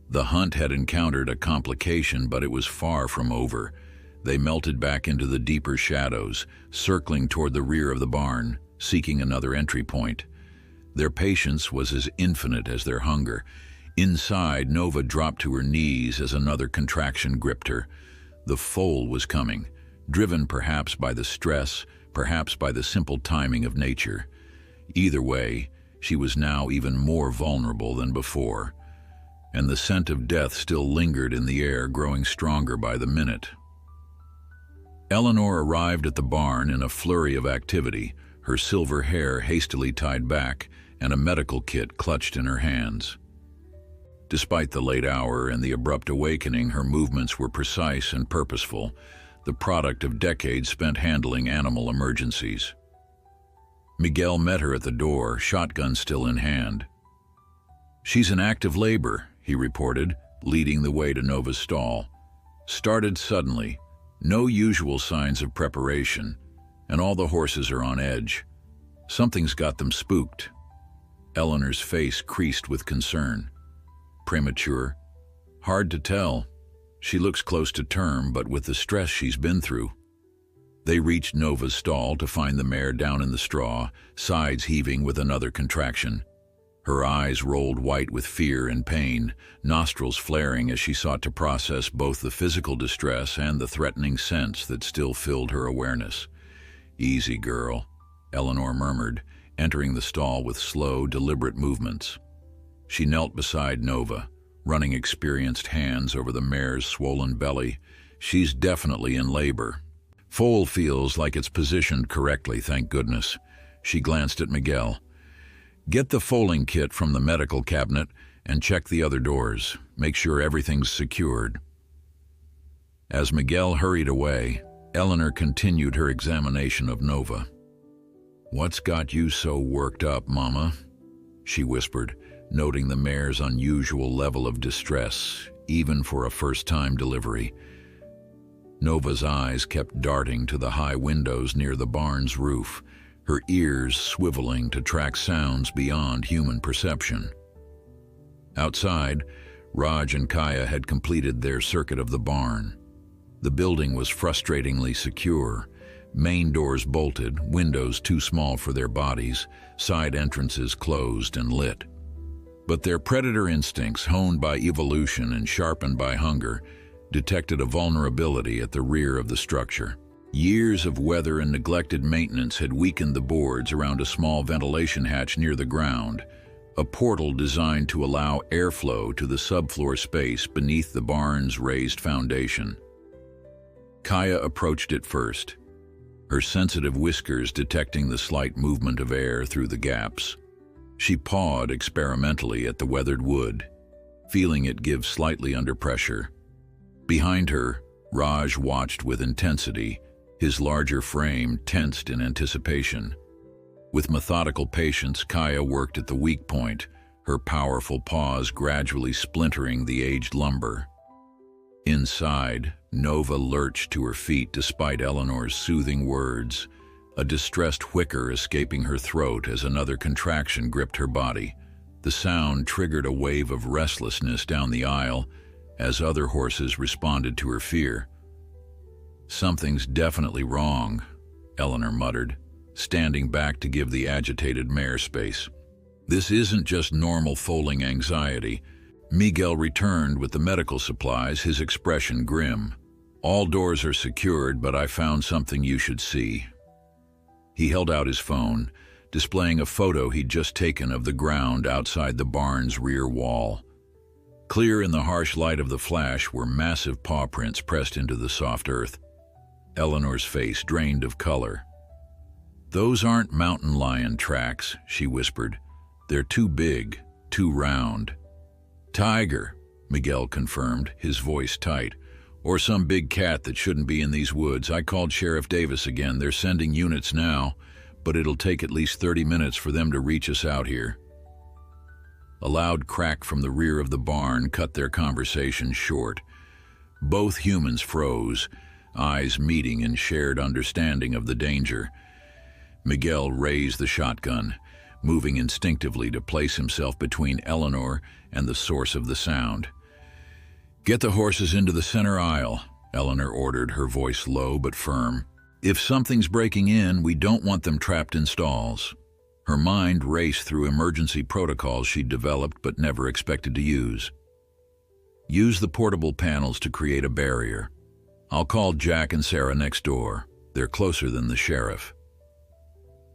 The hunt had encountered a complication, but it was far from over. They melted back into the deeper shadows, circling toward the rear of the barn, seeking another entry point. Their patience was as infinite as their hunger. Inside, Nova dropped to her knees as another contraction gripped her. The foal was coming, driven perhaps by the stress, perhaps by the simple timing of nature. Either way, she was now even more vulnerable than before, and the scent of death still lingered in the air, growing stronger by the minute. Eleanor arrived at the barn in a flurry of activity, her silver hair hastily tied back and a medical kit clutched in her hands. Despite the late hour and the abrupt awakening, her movements were precise and purposeful, the product of decades spent handling animal emergencies. Miguel met her at the door, shotgun still in hand. "She's in active labor," he reported, leading the way to Nova's stall. "Started suddenly, no usual signs of preparation, and all the horses are on edge. Something's got them spooked." Eleanor's face creased with concern. "Premature? Hard to tell. She looks close to term, but with the stress she's been through." They reached Nova's stall to find the mare down in the straw, sides heaving with another contraction. Her eyes rolled white with fear and pain, nostrils flaring as she sought to process both the physical distress and the threatening sense that still filled her awareness. "Easy, girl," Eleanor murmured, entering the stall with slow, deliberate movements. She knelt beside Nova, running experienced hands over the mare's swollen belly. "She's definitely in labor. Foal feels like it's positioned correctly, thank goodness." She glanced at Miguel. "Get the foaling kit from the medical cabinet and check the other doors. Make sure everything's secured." As Miguel hurried away, Eleanor continued her examination of Nova. "What's got you so worked up, Mama?" she whispered, noting the mare's unusual level of distress, even for a first-time delivery. Nova's eyes kept darting to the high windows near the barn's roof, her ears swiveling to track sounds beyond human perception. Outside, Raj and Kaya had completed their circuit of the barn. The building was frustratingly secure, main doors bolted, windows too small for their bodies, side entrances closed and lit. But their predator instincts, honed by evolution and sharpened by hunger, detected a vulnerability at the rear of the structure. Years of weather and neglected maintenance had weakened the boards around a small ventilation hatch near the ground, a portal designed to allow airflow to the subfloor space beneath the barn's raised foundation. Kaya approached it first, her sensitive whiskers detecting the slight movement of air through the gaps. She pawed experimentally at the weathered wood, feeling it give slightly under pressure. Behind her, Raj watched with intensity, his larger frame tensed in anticipation. With methodical patience, Kaya worked at the weak point, her powerful paws gradually splintering the aged lumber. Inside, Nova lurched to her feet despite Eleanor's soothing words, a distressed whicker escaping her throat as another contraction gripped her body. The sound triggered a wave of restlessness down the aisle as other horses responded to her fear. "Something's definitely wrong," Eleanor muttered, standing back to give the agitated mare space. "This isn't just normal foaling anxiety." Miguel returned with the medical supplies, his expression grim. "All doors are secured, but I found something you should see." He held out his phone, displaying a photo he'd just taken of the ground outside the barn's rear wall. Clear in the harsh light of the flash were massive paw prints pressed into the soft earth. Eleanor's face drained of color. "Those aren't mountain lion tracks," she whispered. "They're too big, too round." "Tiger," Miguel confirmed, his voice tight. "Or some big cat that shouldn't be in these woods. I called Sheriff Davis again. They're sending units now, but it'll take at least 30 minutes for them to reach us out here." A loud crack from the rear of the barn cut their conversation short. Both humans froze, eyes meeting in shared understanding of the danger. Miguel raised the shotgun, moving instinctively to place himself between Eleanor and the source of the sound. "Get the horses into the center aisle," Eleanor ordered, her voice low but firm. "If something's breaking in, we don't want them trapped in stalls." Her mind raced through emergency protocols she'd developed but never expected to use. "Use the portable panels to create a barrier. I'll call Jack and Sarah next door. They're closer than the sheriff."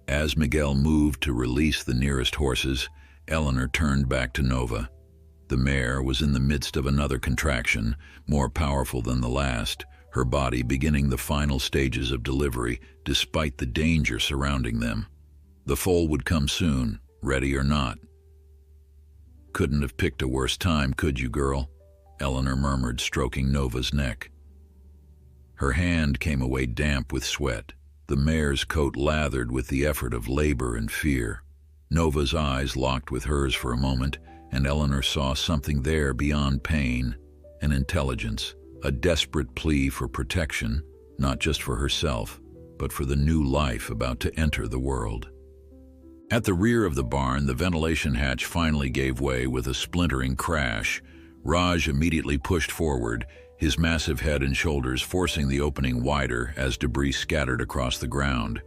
As Miguel moved to release the nearest horses, Eleanor turned back to Nova. The mare was in the midst of another contraction, more powerful than the last, her body beginning the final stages of delivery despite the danger surrounding them. The foal would come soon, ready or not. "Couldn't have picked a worse time, could you, girl?" Eleanor murmured, stroking Nova's neck. Her hand came away damp with sweat, the mare's coat lathered with the effort of labor and fear. Nova's eyes locked with hers for a moment, and Eleanor saw something there beyond pain, an intelligence, a desperate plea for protection, not just for herself, but for the new life about to enter the world. At the rear of the barn, the ventilation hatch finally gave way with a splintering crash. Raj immediately pushed forward, his massive head and shoulders forcing the opening wider as debris scattered across the ground.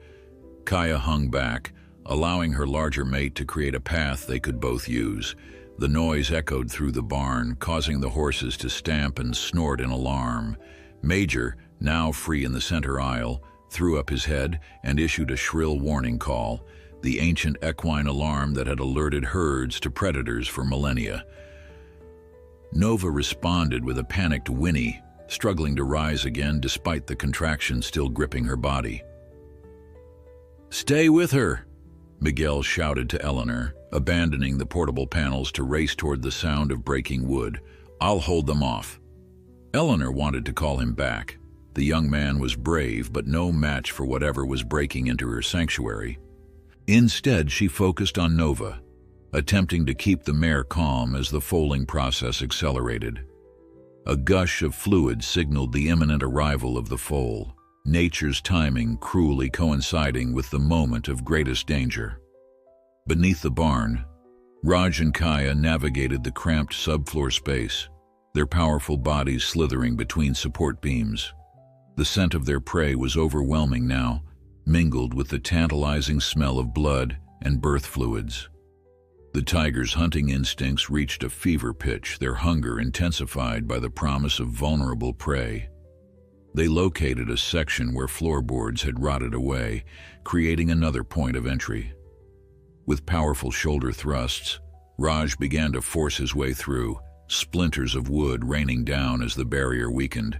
Kaya hung back, allowing her larger mate to create a path they could both use. The noise echoed through the barn, causing the horses to stamp and snort in alarm. Major, now free in the center aisle, threw up his head and issued a shrill warning call, the ancient equine alarm that had alerted herds to predators for millennia. Nova responded with a panicked whinny, struggling to rise again despite the contraction still gripping her body. "Stay with her," Miguel shouted to Eleanor, abandoning the portable panels to race toward the sound of breaking wood. "I'll hold them off." Eleanor wanted to call him back. The young man was brave, but no match for whatever was breaking into her sanctuary. Instead, she focused on Nova, attempting to keep the mare calm as the foaling process accelerated. A gush of fluid signaled the imminent arrival of the foal, nature's timing cruelly coinciding with the moment of greatest danger. Beneath the barn, Raj and Kaya navigated the cramped subfloor space, their powerful bodies slithering between support beams. The scent of their prey was overwhelming now, mingled with the tantalizing smell of blood and birth fluids. The tiger's hunting instincts reached a fever pitch, their hunger intensified by the promise of vulnerable prey. They located a section where floorboards had rotted away, creating another point of entry. With powerful shoulder thrusts, Raj began to force his way through, splinters of wood raining down as the barrier weakened.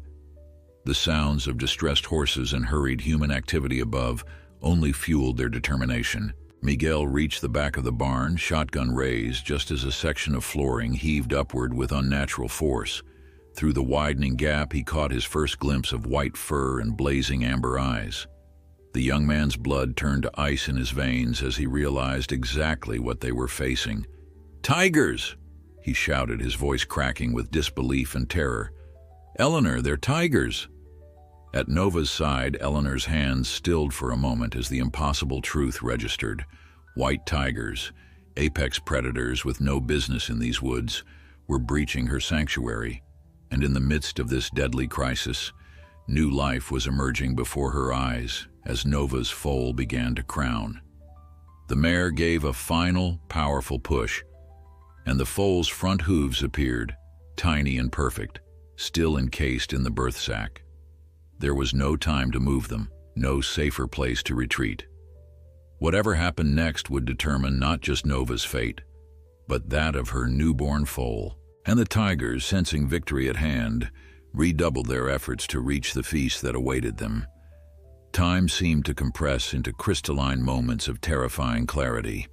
The sounds of distressed horses and hurried human activity above only fueled their determination. Miguel reached the back of the barn, shotgun raised, just as a section of flooring heaved upward with unnatural force. Through the widening gap, he caught his first glimpse of white fur and blazing amber eyes. The young man's blood turned to ice in his veins as he realized exactly what they were facing. "Tigers!" he shouted, his voice cracking with disbelief and terror. "Eleanor, they're tigers!" At Nova's side, Eleanor's hands stilled for a moment as the impossible truth registered. White tigers, apex predators with no business in these woods, were breaching her sanctuary. And in the midst of this deadly crisis, new life was emerging before her eyes as Nova's foal began to crown. The mare gave a final, powerful push, and the foal's front hooves appeared, tiny and perfect, still encased in the birth sac. There was no time to move them, no safer place to retreat. Whatever happened next would determine not just Nova's fate, but that of her newborn foal. And the tigers, sensing victory at hand, redoubled their efforts to reach the feast that awaited them. Time seemed to compress into crystalline moments of terrifying clarity.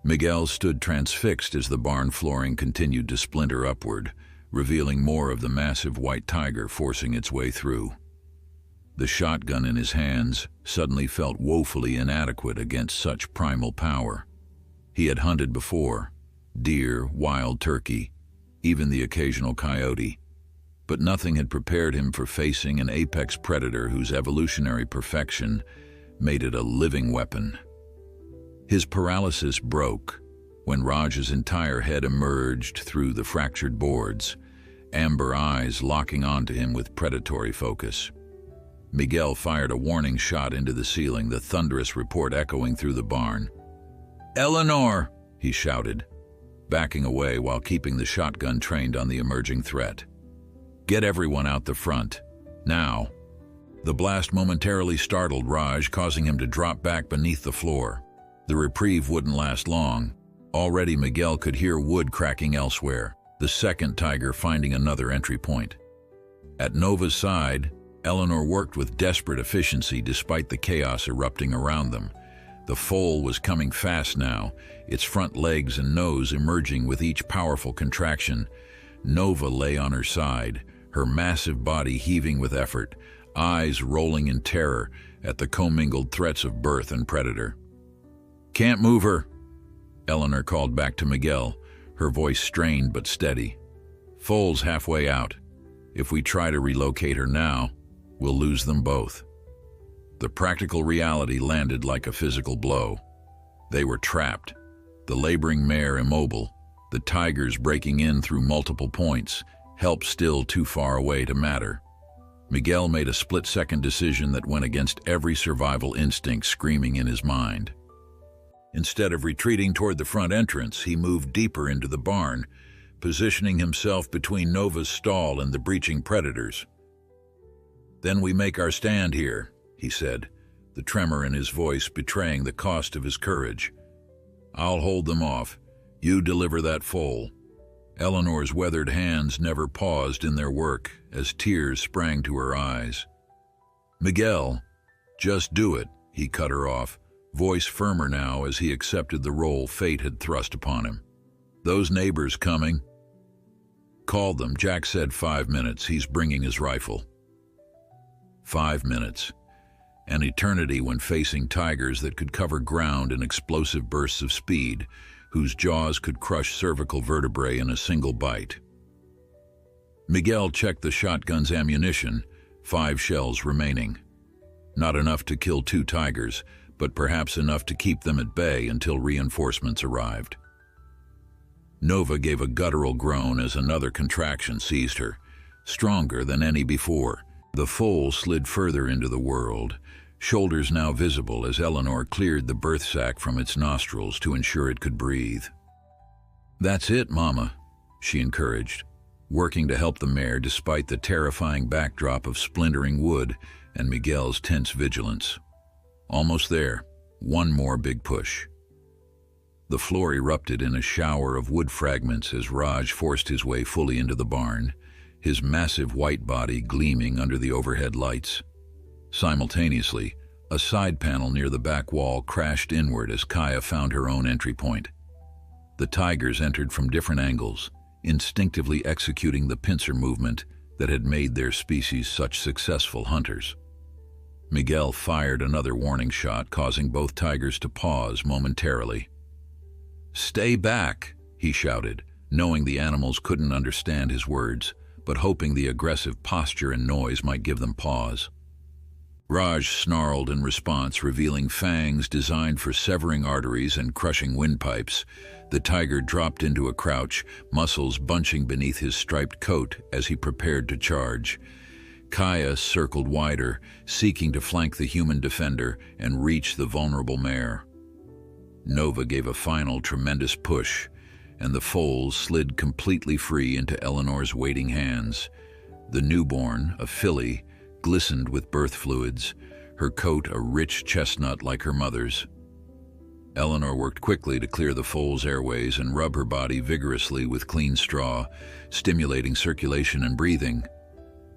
Miguel stood transfixed as the barn flooring continued to splinter upward, revealing more of the massive white tiger forcing its way through. The shotgun in his hands suddenly felt woefully inadequate against such primal power. He had hunted before, deer, wild turkey, even the occasional coyote, but nothing had prepared him for facing an apex predator whose evolutionary perfection made it a living weapon. His paralysis broke when Raj's entire head emerged through the fractured boards, amber eyes locking onto him with predatory focus. Miguel fired a warning shot into the ceiling, the thunderous report echoing through the barn. "Eleanor!" he shouted, backing away while keeping the shotgun trained on the emerging threat. "Get everyone out the front, now." The blast momentarily startled Raj, causing him to drop back beneath the floor. The reprieve wouldn't last long. Already Miguel could hear wood cracking elsewhere, the second tiger finding another entry point. At Nova's side, Eleanor worked with desperate efficiency despite the chaos erupting around them. The foal was coming fast now, its front legs and nose emerging with each powerful contraction. Nova lay on her side, her massive body heaving with effort, eyes rolling in terror at the commingled threats of birth and predator. "Can't move her," Eleanor called back to Miguel, her voice strained but steady. "Foal's halfway out. If we try to relocate her now, we'll lose them both." The practical reality landed like a physical blow. They were trapped, the laboring mare immobile, the tigers breaking in through multiple points, help still too far away to matter. Miguel made a split-second decision that went against every survival instinct screaming in his mind. Instead of retreating toward the front entrance, he moved deeper into the barn, positioning himself between Nova's stall and the breaching predators. "Then we make our stand here," he said, the tremor in his voice betraying the cost of his courage. "I'll hold them off. You deliver that foal." Eleanor's weathered hands never paused in their work as tears sprang to her eyes. "Miguel, just do it," he cut her off, voice firmer now as he accepted the role fate had thrust upon him. "Those neighbors coming?" "Call them," Jack said. 5 minutes, he's bringing his rifle." 5 minutes. An eternity when facing tigers that could cover ground in explosive bursts of speed, whose jaws could crush cervical vertebrae in a single bite. Miguel checked the shotgun's ammunition, 5 shells remaining. Not enough to kill 2 tigers, but perhaps enough to keep them at bay until reinforcements arrived. Nova gave a guttural groan as another contraction seized her, stronger than any before. The foal slid further into the world, shoulders now visible as Eleanor cleared the birth sac from its nostrils to ensure it could breathe. "That's it, Mama," she encouraged, working to help the mare despite the terrifying backdrop of splintering wood and Miguel's tense vigilance. Almost there, one more big push. The floor erupted in a shower of wood fragments as Raj forced his way fully into the barn, his massive white body gleaming under the overhead lights. Simultaneously, A side panel near the back wall crashed inward as Kaya found her own entry point. The tigers entered from different angles, instinctively executing the pincer movement that had made their species such successful hunters. Miguel fired another warning shot, causing both tigers to pause momentarily. "Stay back," he shouted, knowing the animals couldn't understand his words, but hoping the aggressive posture and noise might give them pause. Raj snarled in response, revealing fangs designed for severing arteries and crushing windpipes. The tiger dropped into a crouch, muscles bunching beneath his striped coat as he prepared to charge. Kaya circled wider, seeking to flank the human defender and reach the vulnerable mare. Nova gave a final tremendous push, and the foal slid completely free into Eleanor's waiting hands. The newborn, a filly, glistened with birth fluids, her coat a rich chestnut like her mother's. Eleanor worked quickly to clear the foal's airways and rub her body vigorously with clean straw, stimulating circulation and breathing.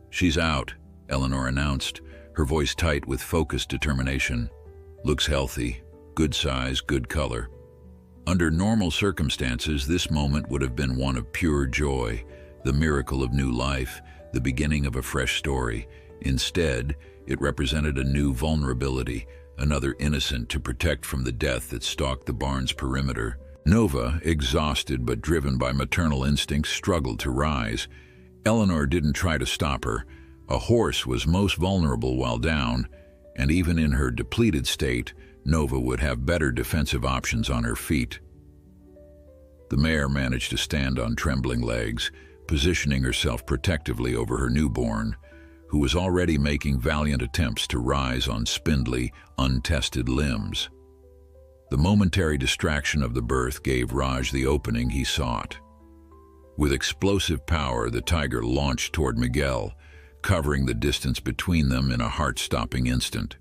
"She's out," Eleanor announced, her voice tight with focused determination. "Looks healthy, good size, good color." Under normal circumstances, this moment would have been one of pure joy, the miracle of new life, the beginning of a fresh story. Instead, it represented a new vulnerability, another innocent to protect from the death that stalked the barn's perimeter. Nova, exhausted but driven by maternal instincts, struggled to rise. Eleanor didn't try to stop her. A horse was most vulnerable while down, and even in her depleted state, Nova would have better defensive options on her feet. The mare managed to stand on trembling legs, positioning herself protectively over her newborn, who was already making valiant attempts to rise on spindly, untested limbs. The momentary distraction of the birth gave Raj the opening he sought. With explosive power, the tiger launched toward Miguel, covering the distance between them in a heart-stopping instant.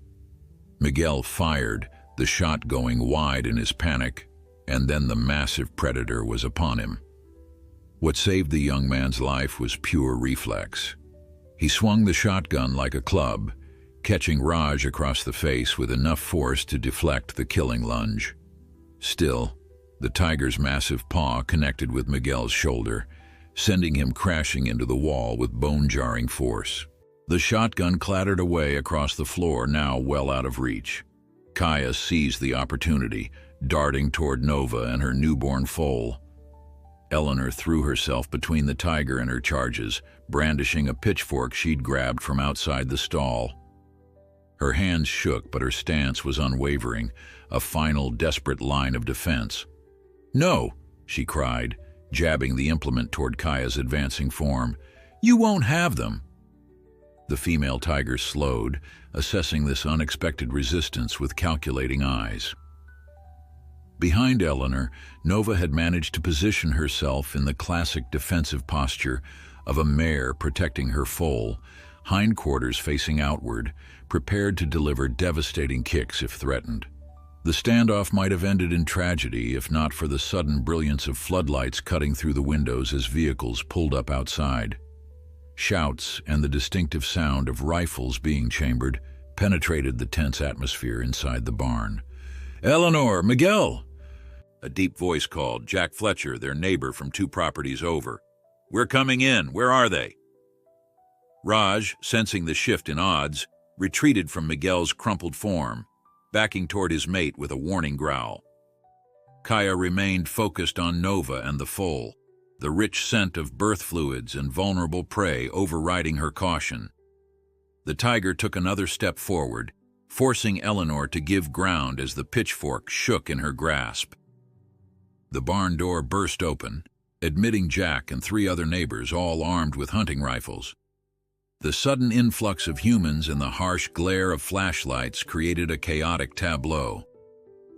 Miguel fired, the shot going wide in his panic, and then the massive predator was upon him. What saved the young man's life was pure reflex. He swung the shotgun like a club, catching Raj across the face with enough force to deflect the killing lunge. Still, the tiger's massive paw connected with Miguel's shoulder, sending him crashing into the wall with bone-jarring force. The shotgun clattered away across the floor, now well out of reach. Kaya seized the opportunity, darting toward Nova and her newborn foal. Eleanor threw herself between the tiger and her charges, brandishing a pitchfork she'd grabbed from outside the stall. Her hands shook, but her stance was unwavering, a final, desperate line of defense. "No!" she cried, jabbing the implement toward Kaya's advancing form. "You won't have them!" The female tiger slowed, assessing this unexpected resistance with calculating eyes. Behind Eleanor, Nova had managed to position herself in the classic defensive posture of a mare protecting her foal, hindquarters facing outward, prepared to deliver devastating kicks if threatened. The standoff might have ended in tragedy if not for the sudden brilliance of floodlights cutting through the windows as vehicles pulled up outside. Shouts and the distinctive sound of rifles being chambered penetrated the tense atmosphere inside the barn. "Eleanor! Miguel!" A deep voice called. "Jack Fletcher, their neighbor from 2 properties over. We're coming in. Where are they?" Raj, sensing the shift in odds, retreated from Miguel's crumpled form, backing toward his mate with a warning growl. Kaya remained focused on Nova and the foal, the rich scent of birth fluids and vulnerable prey overriding her caution. The tiger took another step forward, forcing Eleanor to give ground as the pitchfork shook in her grasp. The barn door burst open, admitting Jack and 3 other neighbors, all armed with hunting rifles. The sudden influx of humans and the harsh glare of flashlights created a chaotic tableau.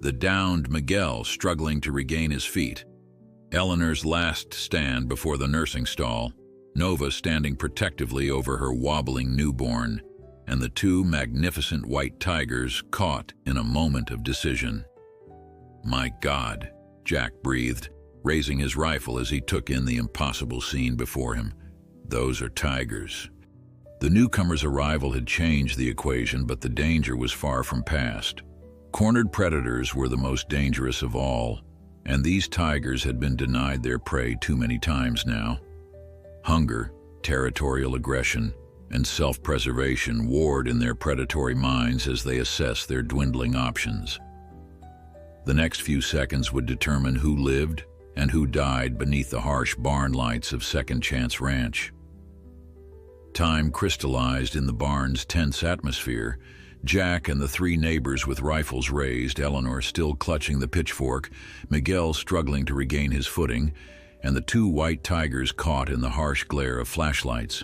The downed Miguel struggling to regain his feet, Eleanor's last stand before the nursing stall, Nova standing protectively over her wobbling newborn, and the 2 magnificent white tigers caught in a moment of decision. "My God," Jack breathed, raising his rifle as he took in the impossible scene before him. "Those are tigers." The newcomer's arrival had changed the equation, but the danger was far from past. Cornered predators were the most dangerous of all, and these tigers had been denied their prey too many times now. Hunger, territorial aggression, and self-preservation warred in their predatory minds as they assessed their dwindling options. The next few seconds would determine who lived and who died beneath the harsh barn lights of Second Chance Ranch. Time crystallized in the barn's tense atmosphere. Jack and the three neighbors with rifles raised, Eleanor still clutching the pitchfork, Miguel struggling to regain his footing, and the two white tigers caught in the harsh glare of flashlights.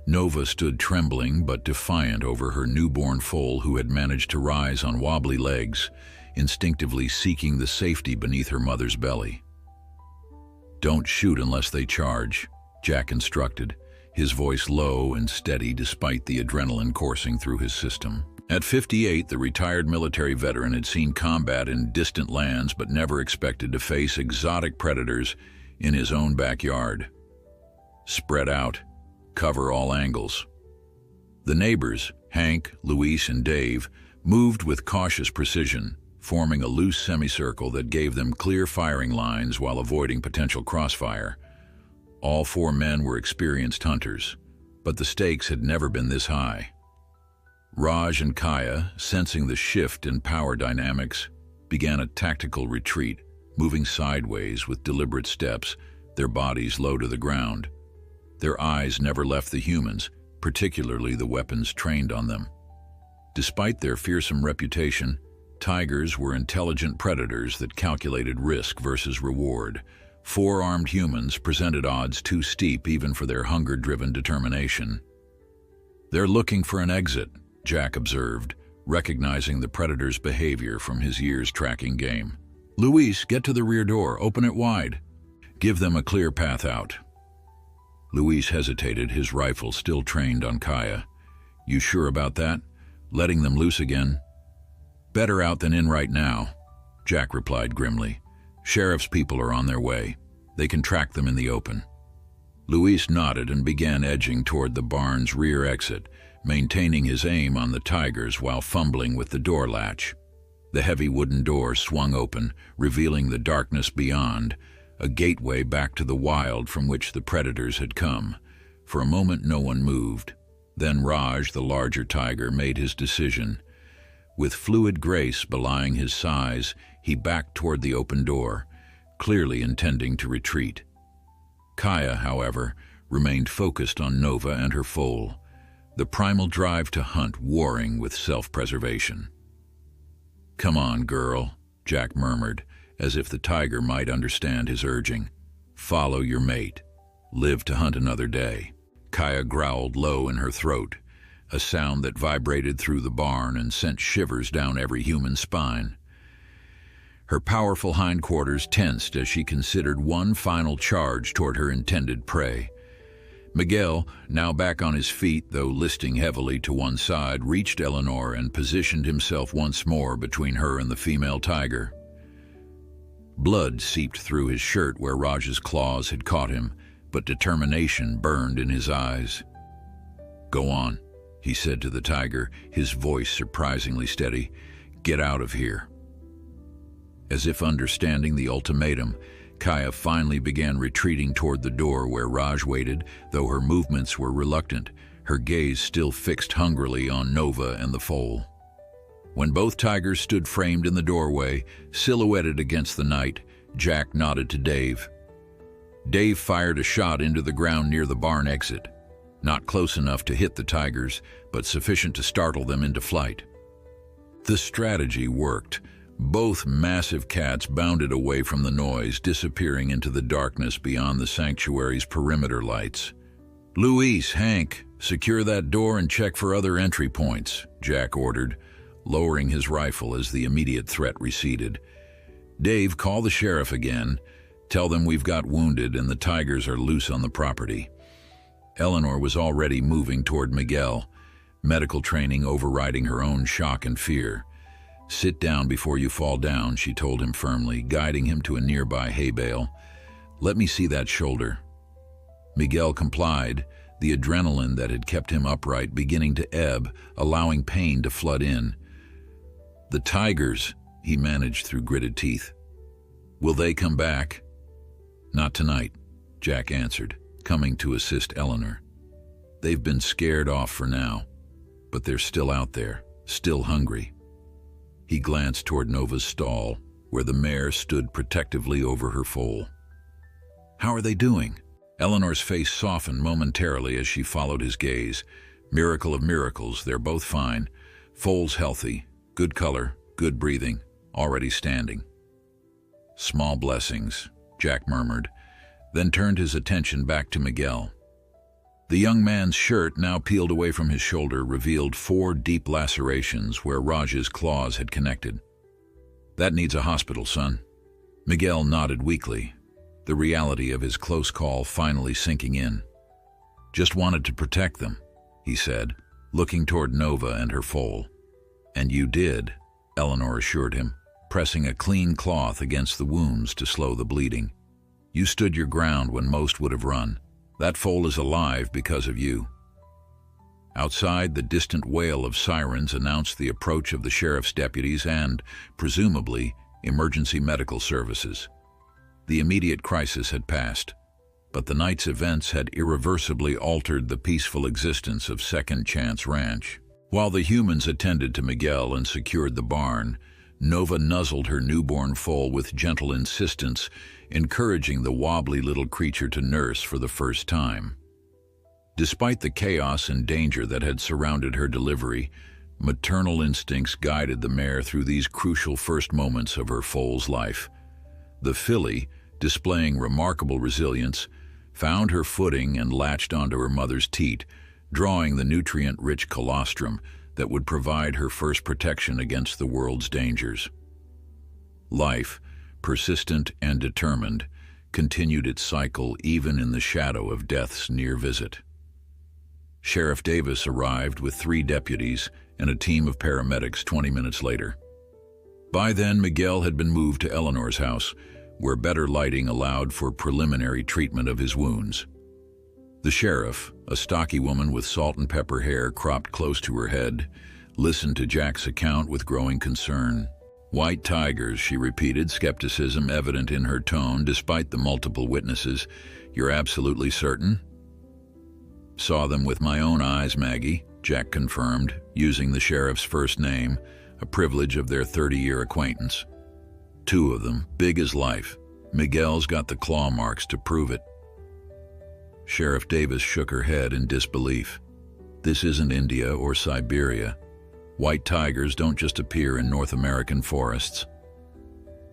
Nova stood trembling but defiant over her newborn foal, who had managed to rise on wobbly legs, instinctively seeking the safety beneath her mother's belly. "Don't shoot unless they charge," Jack instructed, his voice low and steady despite the adrenaline coursing through his system. At 58, the retired military veteran had seen combat in distant lands but never expected to face exotic predators in his own backyard. "Spread out. Cover all angles." The neighbors, Hank, Luis, and Dave, moved with cautious precision, forming a loose semicircle that gave them clear firing lines while avoiding potential crossfire. All four men were experienced hunters, but the stakes had never been this high. Raj and Kaya, sensing the shift in power dynamics, began a tactical retreat, moving sideways with deliberate steps, their bodies low to the ground. Their eyes never left the humans, particularly the weapons trained on them. Despite their fearsome reputation, tigers were intelligent predators that calculated risk versus reward. Four-armed humans presented odds too steep even for their hunger-driven determination. "They're looking for an exit," Jack observed, recognizing the predator's behavior from his years tracking game. "Luis, get to the rear door, open it wide. Give them a clear path out." Luis hesitated, his rifle still trained on Kaya. "You sure about that? Letting them loose again?" "Better out than in right now," Jack replied grimly. "Sheriff's people are on their way. They can track them in the open." Luis nodded and began edging toward the barn's rear exit, maintaining his aim on the tigers while fumbling with the door latch. The heavy wooden door swung open, revealing the darkness beyond, a gateway back to the wild from which the predators had come. For a moment no one moved. Then Raj, the larger tiger, made his decision. With fluid grace belying his size, he backed toward the open door, clearly intending to retreat. Kaya, however, remained focused on Nova and her foal, the primal drive to hunt warring with self-preservation. "Come on, girl," Jack murmured, as if the tiger might understand his urging. "Follow your mate. Live to hunt another day." Kaya growled low in her throat, a sound that vibrated through the barn and sent shivers down every human spine. Her powerful hindquarters tensed as she considered one final charge toward her intended prey. Miguel, now back on his feet, though listing heavily to one side, reached Eleanor and positioned himself once more between her and the female tiger. Blood seeped through his shirt where Raj's claws had caught him, but determination burned in his eyes. "Go on," he said to the tiger, his voice surprisingly steady. "Get out of here." As if understanding the ultimatum, Kaya finally began retreating toward the door where Raj waited, though her movements were reluctant, her gaze still fixed hungrily on Nova and the foal. When both tigers stood framed in the doorway, silhouetted against the night, Jack nodded to Dave. Dave fired a shot into the ground near the barn exit, not close enough to hit the tigers, but sufficient to startle them into flight. The strategy worked. Both massive cats bounded away from the noise, disappearing into the darkness beyond the sanctuary's perimeter lights. "Luis, Hank, secure that door and check for other entry points," Jack ordered, lowering his rifle as the immediate threat receded. "Dave, call the sheriff again. Tell them we've got wounded and the tigers are loose on the property." Eleanor was already moving toward Miguel, medical training overriding her own shock and fear. "Sit down before you fall down," she told him firmly, guiding him to a nearby hay bale. "Let me see that shoulder." Miguel complied, the adrenaline that had kept him upright beginning to ebb, allowing pain to flood in. "The tigers," he managed through gritted teeth. "Will they come back?" "Not tonight," Jack answered, coming to assist Eleanor. "They've been scared off for now, but they're still out there, still hungry." He glanced toward Nova's stall, where the mare stood protectively over her foal. "How are they doing?" Eleanor's face softened momentarily as she followed his gaze. "Miracle of miracles, they're both fine. Foal's healthy, good color, good breathing, already standing." "Small blessings," Jack murmured, then turned his attention back to Miguel. The young man's shirt, now peeled away from his shoulder, revealed 4 deep lacerations where Raj's claws had connected. "That needs a hospital, son." Miguel nodded weakly, the reality of his close call finally sinking in. "Just wanted to protect them," he said, looking toward Nova and her foal. "And you did," Eleanor assured him, pressing a clean cloth against the wounds to slow the bleeding. "You stood your ground when most would have run. That foal is alive because of you." Outside, the distant wail of sirens announced the approach of the sheriff's deputies and, presumably, emergency medical services. The immediate crisis had passed, but the night's events had irreversibly altered the peaceful existence of Second Chance Ranch. While the humans attended to Miguel and secured the barn, Nova nuzzled her newborn foal with gentle insistence, encouraging the wobbly little creature to nurse for the first time. Despite the chaos and danger that had surrounded her delivery, maternal instincts guided the mare through these crucial first moments of her foal's life. The filly, displaying remarkable resilience, found her footing and latched onto her mother's teat, drawing the nutrient-rich colostrum that would provide her first protection against the world's dangers. Life, persistent and determined, continued its cycle even in the shadow of death's near visit. Sheriff Davis arrived with 3 deputies and a team of paramedics 20 minutes later. By then, Miguel had been moved to Eleanor's house, where better lighting allowed for preliminary treatment of his wounds. The sheriff, a stocky woman with salt and pepper hair cropped close to her head, listened to Jack's account with growing concern. "White tigers," she repeated, skepticism evident in her tone despite the multiple witnesses. "You're absolutely certain?" "Saw them with my own eyes, Maggie," Jack confirmed, using the sheriff's first name, a privilege of their 30-year acquaintance. "2 of them, big as life. Miguel's got the claw marks to prove it." Sheriff Davis shook her head in disbelief. "This isn't India or Siberia. White tigers don't just appear in North American forests."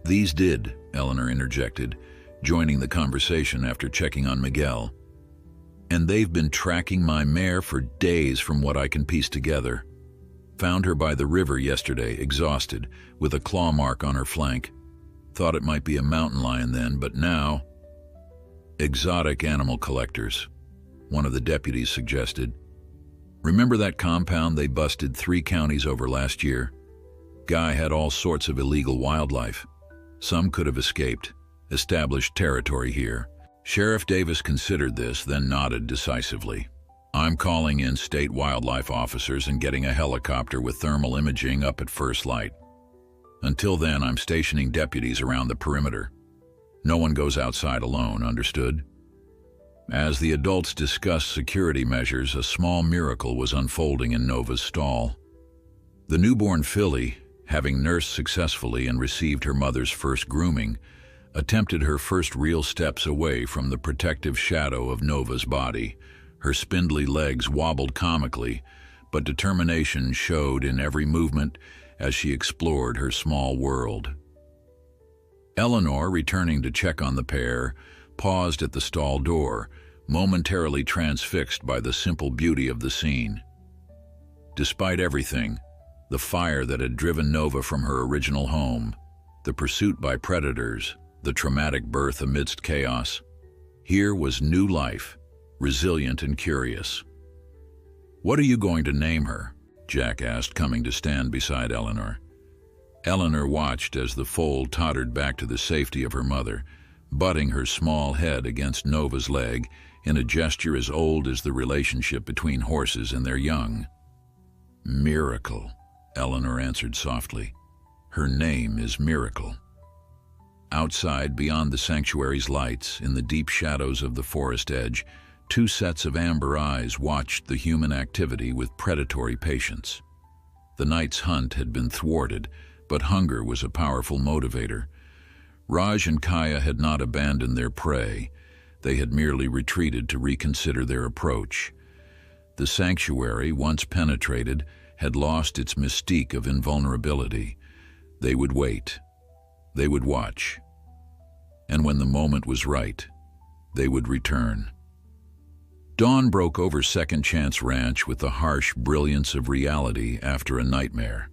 "These did," Eleanor interjected, joining the conversation after checking on Miguel. "And they've been tracking my mare for days from what I can piece together. Found her by the river yesterday, exhausted, with a claw mark on her flank. Thought it might be a mountain lion then, but now—" "Exotic animal collectors," one of the deputies suggested. "Remember that compound they busted 3 counties over last year? Guy had all sorts of illegal wildlife. Some could have escaped, established territory here." Sheriff Davis considered this, then nodded decisively. "I'm calling in state wildlife officers and getting a helicopter with thermal imaging up at first light. Until then, I'm stationing deputies around the perimeter. No one goes outside alone, understood?" As the adults discussed security measures, a small miracle was unfolding in Nova's stall. The newborn filly, having nursed successfully and received her mother's first grooming, attempted her first real steps away from the protective shadow of Nova's body. Her spindly legs wobbled comically, but determination showed in every movement as she explored her small world. Eleanor, returning to check on the pair, paused at the stall door, momentarily transfixed by the simple beauty of the scene. Despite everything, the fire that had driven Nova from her original home, the pursuit by predators, the traumatic birth amidst chaos, here was new life, resilient and curious. "What are you going to name her?" Jack asked, coming to stand beside Eleanor. Eleanor watched as the foal tottered back to the safety of her mother, butting her small head against Nova's leg in a gesture as old as the relationship between horses and their young. "Miracle," Eleanor answered softly. "Her name is Miracle." Outside, beyond the sanctuary's lights, in the deep shadows of the forest edge, two sets of amber eyes watched the human activity with predatory patience. The night's hunt had been thwarted, but hunger was a powerful motivator. Raj and Kaya had not abandoned their prey. They had merely retreated to reconsider their approach. The sanctuary, once penetrated, had lost its mystique of invulnerability. They would wait. They would watch. And when the moment was right, they would return. Dawn broke over Second Chance Ranch with the harsh brilliance of reality after a nightmare.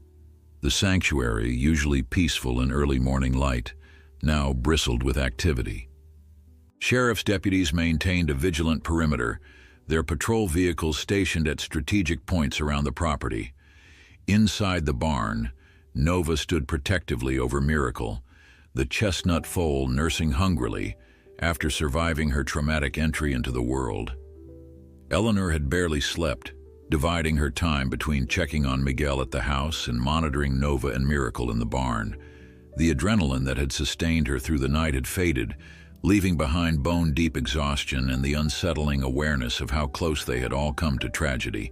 The sanctuary, usually peaceful in early morning light, now bristled with activity. Sheriff's deputies maintained a vigilant perimeter, their patrol vehicles stationed at strategic points around the property. Inside the barn, Nova stood protectively over Miracle, the chestnut foal nursing hungrily after surviving her traumatic entry into the world. Eleanor had barely slept, dividing her time between checking on Miguel at the house and monitoring Nova and Miracle in the barn. The adrenaline that had sustained her through the night had faded, leaving behind bone-deep exhaustion and the unsettling awareness of how close they had all come to tragedy.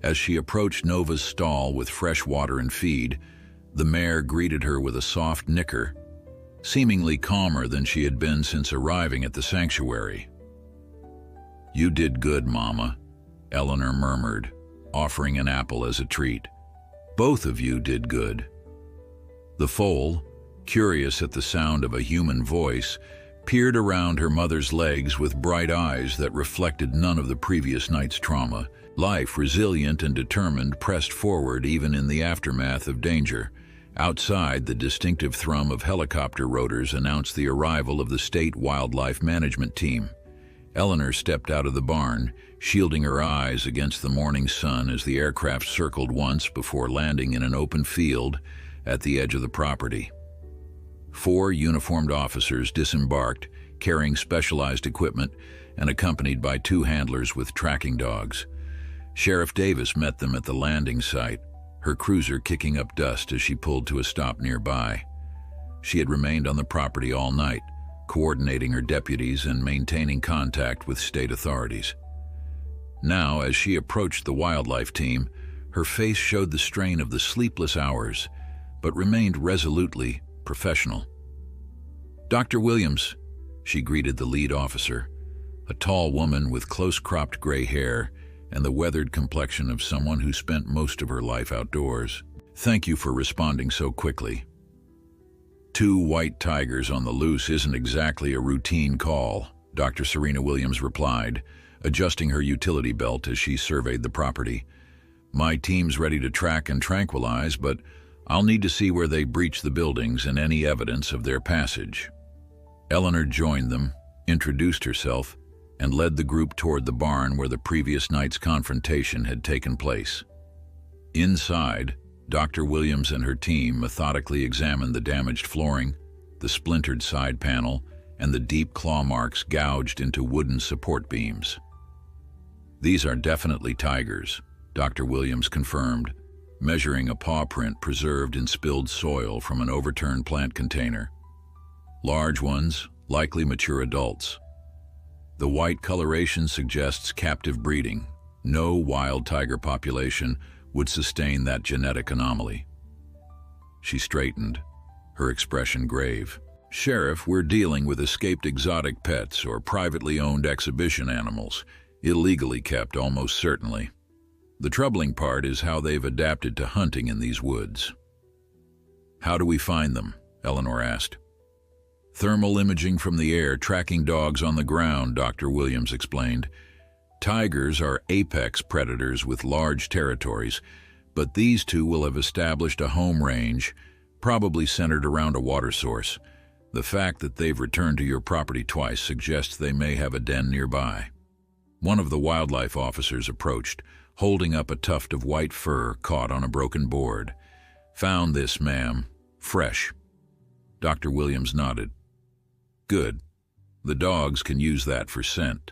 As she approached Nova's stall with fresh water and feed, the mare greeted her with a soft nicker, seemingly calmer than she had been since arriving at the sanctuary. "You did good, Mama," Eleanor murmured, offering an apple as a treat. "Both of you did good." The foal, curious at the sound of a human voice, peered around her mother's legs with bright eyes that reflected none of the previous night's trauma. Life, resilient and determined, pressed forward even in the aftermath of danger. Outside, the distinctive thrum of helicopter rotors announced the arrival of the state wildlife management team. Eleanor stepped out of the barn, shielding her eyes against the morning sun as the aircraft circled once before landing in an open field at the edge of the property. 4 uniformed officers disembarked, carrying specialized equipment and accompanied by 2 handlers with tracking dogs. Sheriff Davis met them at the landing site, her cruiser kicking up dust as she pulled to a stop nearby. She had remained on the property all night, coordinating her deputies and maintaining contact with state authorities. Now, as she approached the wildlife team, her face showed the strain of the sleepless hours, but remained resolutely professional. "Dr. Williams," she greeted the lead officer, a tall woman with close-cropped gray hair and the weathered complexion of someone who spent most of her life outdoors. "Thank you for responding so quickly. 2 white tigers on the loose isn't exactly a routine call," Dr. Serena Williams replied, adjusting her utility belt as she surveyed the property. "My team's ready to track and tranquilize, but I'll need to see where they breached the buildings and any evidence of their passage." Eleanor joined them, introduced herself, and led the group toward the barn where the previous night's confrontation had taken place. Inside, Dr. Williams and her team methodically examined the damaged flooring, the splintered side panel, and the deep claw marks gouged into wooden support beams. "These are definitely tigers," Dr. Williams confirmed, measuring a paw print preserved in spilled soil from an overturned plant container. "Large ones, likely mature adults. The white coloration suggests captive breeding. No wild tiger population would sustain that genetic anomaly." She straightened, her expression grave. "Sheriff, we're dealing with escaped exotic pets or privately owned exhibition animals, illegally kept almost certainly. The troubling part is how they've adapted to hunting in these woods." "How do we find them?" Eleanor asked. "Thermal imaging from the air, tracking dogs on the ground," Dr. Williams explained. "Tigers are apex predators with large territories, but these 2 will have established a home range, probably centered around a water source. The fact that they've returned to your property twice suggests they may have a den nearby." One of the wildlife officers approached, holding up a tuft of white fur caught on a broken board. "Found this, ma'am. Fresh." Dr. Williams nodded. Good. The dogs can use that for scent.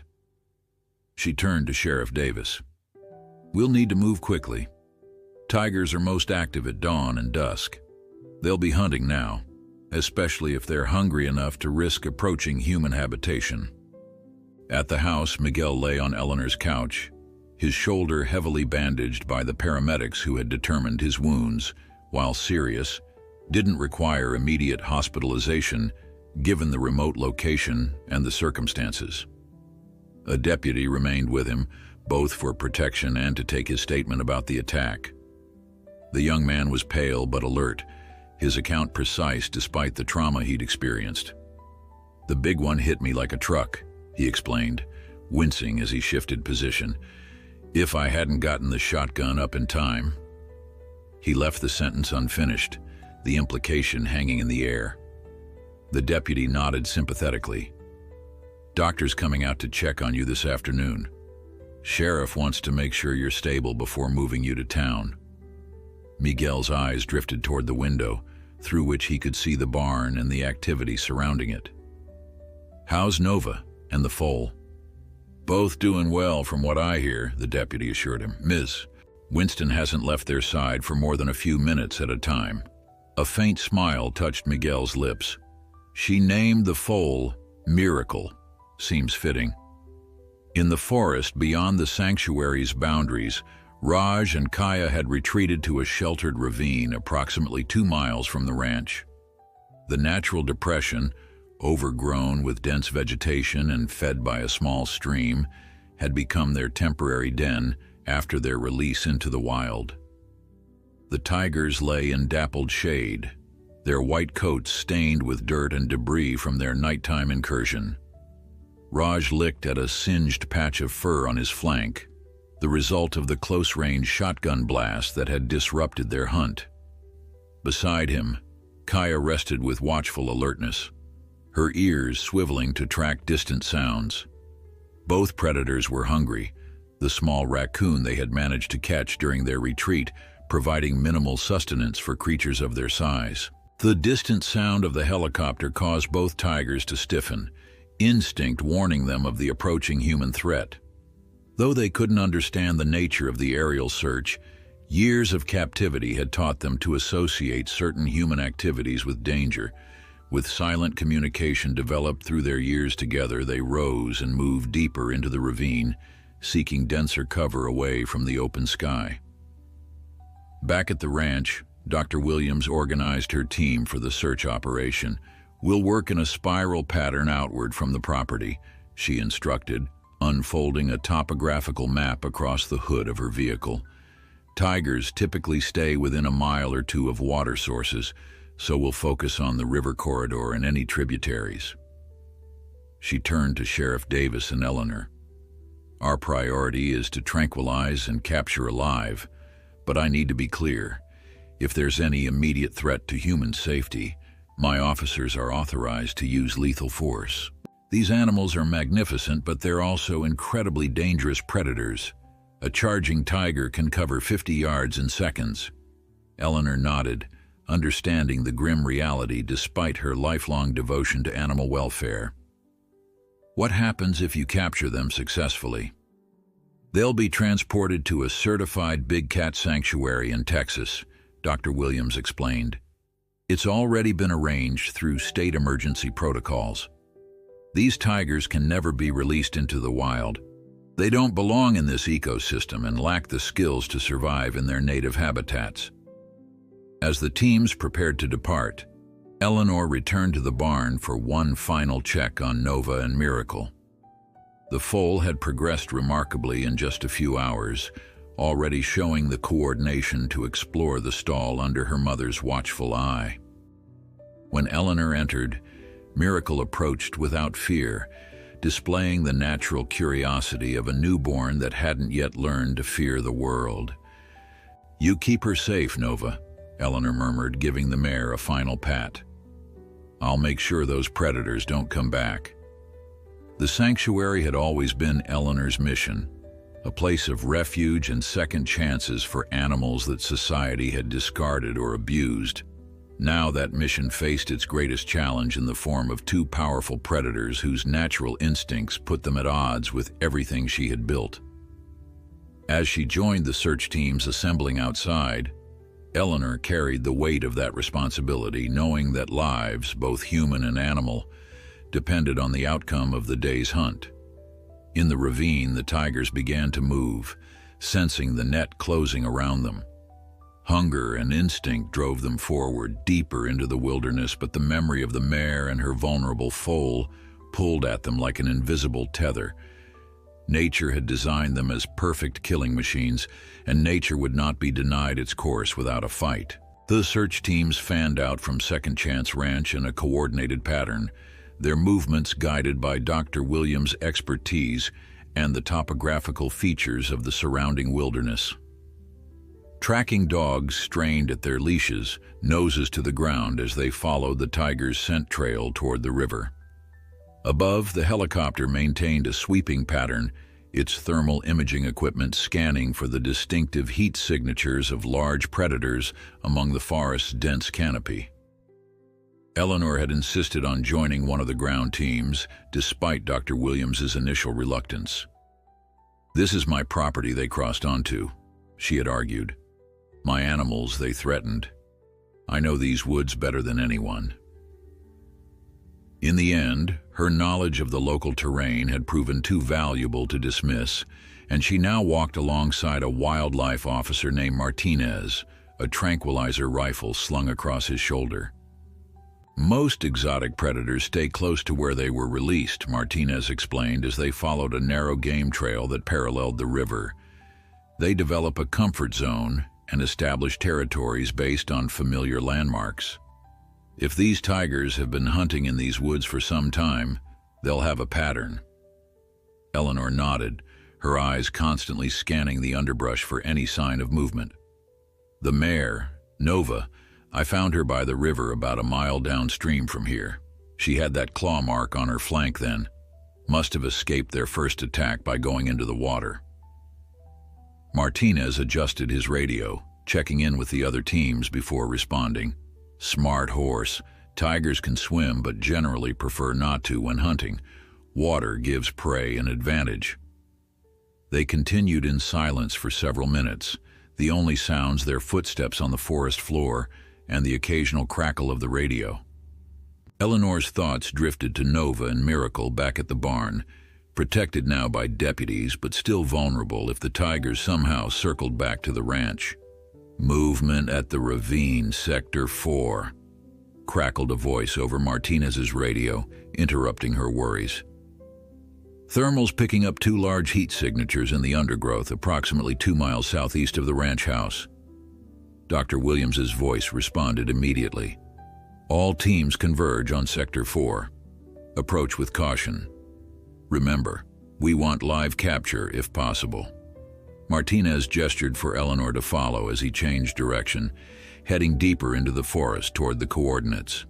She turned to Sheriff Davis. We'll need to move quickly. Tigers are most active at dawn and dusk. They'll be hunting now, especially if they're hungry enough to risk approaching human habitation. At the house, Miguel lay on Eleanor's couch, his shoulder heavily bandaged by the paramedics who had determined his wounds, while serious, didn't require immediate hospitalization given the remote location and the circumstances. A deputy remained with him, both for protection and to take his statement about the attack. The young man was pale but alert, his account precise despite the trauma he'd experienced. The big one hit me like a truck, he explained, wincing as he shifted position. If I hadn't gotten the shotgun up in time. He left the sentence unfinished, the implication hanging in the air. The deputy nodded sympathetically. Doctor's coming out to check on you this afternoon. Sheriff wants to make sure you're stable before moving you to town. Miguel's eyes drifted toward the window, through which he could see the barn and the activity surrounding it. How's Nova and the foal? Both doing well from what I hear, the deputy assured him. Miss, Winston hasn't left their side for more than a few minutes at a time. A faint smile touched Miguel's lips. She named the foal Miracle. Seems fitting. In the forest beyond the sanctuary's boundaries, Raj and Kaya had retreated to a sheltered ravine approximately 2 miles from the ranch. The natural depression, overgrown with dense vegetation and fed by a small stream, had become their temporary den after their release into the wild. The tigers lay in dappled shade, their white coats stained with dirt and debris from their nighttime incursion. Raj licked at a singed patch of fur on his flank, the result of the close-range shotgun blast that had disrupted their hunt. Beside him, Kaya rested with watchful alertness, her ears swiveling to track distant sounds. Both predators were hungry, the small raccoon they had managed to catch during their retreat providing minimal sustenance for creatures of their size. The distant sound of the helicopter caused both tigers to stiffen, instinct warning them of the approaching human threat. Though they couldn't understand the nature of the aerial search, years of captivity had taught them to associate certain human activities with danger. With silent communication developed through their years together, they rose and moved deeper into the ravine, seeking denser cover away from the open sky. Back at the ranch, Dr. Williams organized her team for the search operation. We'll work in a spiral pattern outward from the property, she instructed, unfolding a topographical map across the hood of her vehicle. Tigers typically stay within a mile or two of water sources, so we'll focus on the river corridor and any tributaries. She turned to Sheriff Davis and Eleanor. Our priority is to tranquilize and capture alive, but I need to be clear. If there's any immediate threat to human safety, my officers are authorized to use lethal force. These animals are magnificent, but they're also incredibly dangerous predators. A charging tiger can cover 50 yards in seconds. Eleanor nodded, understanding the grim reality despite her lifelong devotion to animal welfare. What happens if you capture them successfully? They'll be transported to a certified big cat sanctuary in Texas, Dr. Williams explained. It's already been arranged through state emergency protocols. These tigers can never be released into the wild. They don't belong in this ecosystem and lack the skills to survive in their native habitats. As the teams prepared to depart, Eleanor returned to the barn for one final check on Nova and Miracle. The foal had progressed remarkably in just a few hours, already showing the coordination to explore the stall under her mother's watchful eye. When Eleanor entered, Miracle approached without fear, displaying the natural curiosity of a newborn that hadn't yet learned to fear the world. "You keep her safe, Nova," Eleanor murmured, giving the mare a final pat. "I'll make sure those predators don't come back." The sanctuary had always been Eleanor's mission, a place of refuge and second chances for animals that society had discarded or abused. Now that mission faced its greatest challenge in the form of two powerful predators whose natural instincts put them at odds with everything she had built. As she joined the search teams assembling outside, Eleanor carried the weight of that responsibility, knowing that lives, both human and animal, depended on the outcome of the day's hunt. In the ravine, the tigers began to move, sensing the net closing around them. Hunger and instinct drove them forward, deeper into the wilderness, but the memory of the mare and her vulnerable foal pulled at them like an invisible tether. Nature had designed them as perfect killing machines, and nature would not be denied its course without a fight. The search teams fanned out from Second Chance Ranch in a coordinated pattern, their movements guided by Dr. Williams' expertise and the topographical features of the surrounding wilderness. Tracking dogs strained at their leashes, noses to the ground as they followed the tiger's scent trail toward the river. Above, the helicopter maintained a sweeping pattern, its thermal imaging equipment scanning for the distinctive heat signatures of large predators among the forest's dense canopy. Eleanor had insisted on joining one of the ground teams, despite Dr. Williams's initial reluctance. "This is my property they crossed onto," she had argued. "My animals they threatened. I know these woods better than anyone." In the end, her knowledge of the local terrain had proven too valuable to dismiss, and she now walked alongside a wildlife officer named Martinez, a tranquilizer rifle slung across his shoulder. "Most exotic predators stay close to where they were released," Martinez explained as they followed a narrow game trail that paralleled the river. "They develop a comfort zone and establish territories based on familiar landmarks. If these tigers have been hunting in these woods for some time, they'll have a pattern." Eleanor nodded, her eyes constantly scanning the underbrush for any sign of movement. "The mare, Nova, I found her by the river about a mile downstream from here. She had that claw mark on her flank then. Must have escaped their first attack by going into the water." Martinez adjusted his radio, checking in with the other teams before responding. "Smart horse. Tigers can swim but generally prefer not to when hunting. Water gives prey an advantage." They continued in silence for several minutes, the only sounds their footsteps on the forest floor and the occasional crackle of the radio. Eleanor's thoughts drifted to Nova and Miracle back at the barn, protected now by deputies but still vulnerable if the tigers somehow circled back to the ranch. "Movement at the ravine, Sector 4, crackled a voice over Martinez's radio, interrupting her worries. "Thermal's picking up 2 large heat signatures in the undergrowth approximately 2 miles southeast of the ranch house." Dr. Williams's voice responded immediately. "All teams converge on Sector 4. Approach with caution. Remember, we want live capture if possible." Martinez gestured for Eleanor to follow as he changed direction, heading deeper into the forest toward the coordinates.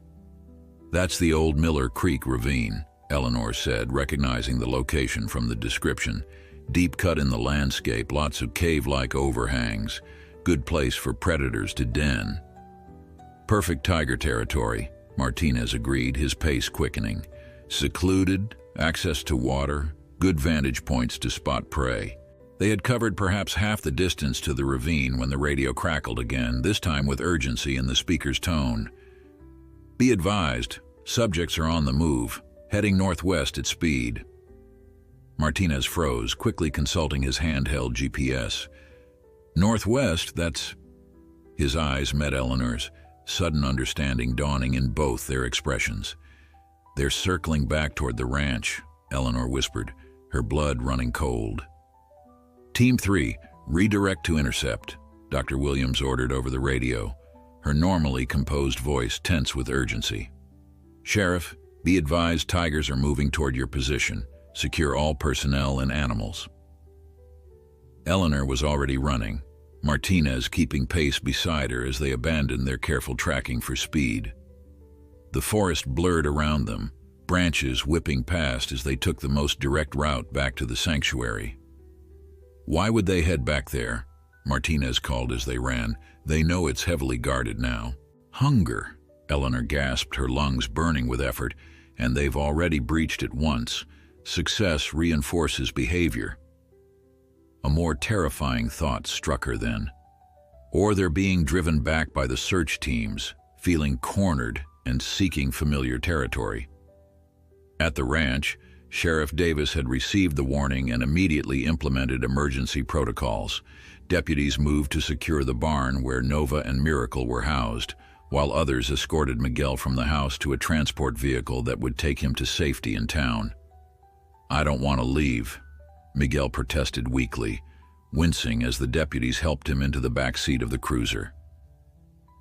"That's the old Miller Creek ravine," Eleanor said, recognizing the location from the description. "Deep cut in the landscape, lots of cave-like overhangs. Good place for predators to den." "Perfect tiger territory," Martinez agreed, his pace quickening. "Secluded, access to water, good vantage points to spot prey." They had covered perhaps half the distance to the ravine when the radio crackled again, this time with urgency in the speaker's tone. "Be advised, subjects are on the move, heading northwest at speed." Martinez froze, quickly consulting his handheld GPS. "Northwest, that's..." His eyes met Eleanor's, sudden understanding dawning in both their expressions. "They're circling back toward the ranch," Eleanor whispered, her blood running cold. "Team 3, redirect to intercept," Dr. Williams ordered over the radio, her normally composed voice tense with urgency. "Sheriff, be advised tigers are moving toward your position. Secure all personnel and animals." Eleanor was already running, Martinez keeping pace beside her as they abandoned their careful tracking for speed. The forest blurred around them, branches whipping past as they took the most direct route back to the sanctuary. "Why would they head back there?" Martinez called as they ran. "They know it's heavily guarded now." "Hunger," Eleanor gasped, her lungs burning with effort. And they've already breached it once. Success reinforces behavior. A more terrifying thought struck her then. Or they're being driven back by the search teams, feeling cornered and seeking familiar territory. At the ranch, Sheriff Davis had received the warning and immediately implemented emergency protocols. Deputies moved to secure the barn where Nova and Miracle were housed, while others escorted Miguel from the house to a transport vehicle that would take him to safety in town. "I don't want to leave," Miguel protested weakly, wincing as the deputies helped him into the back seat of the cruiser.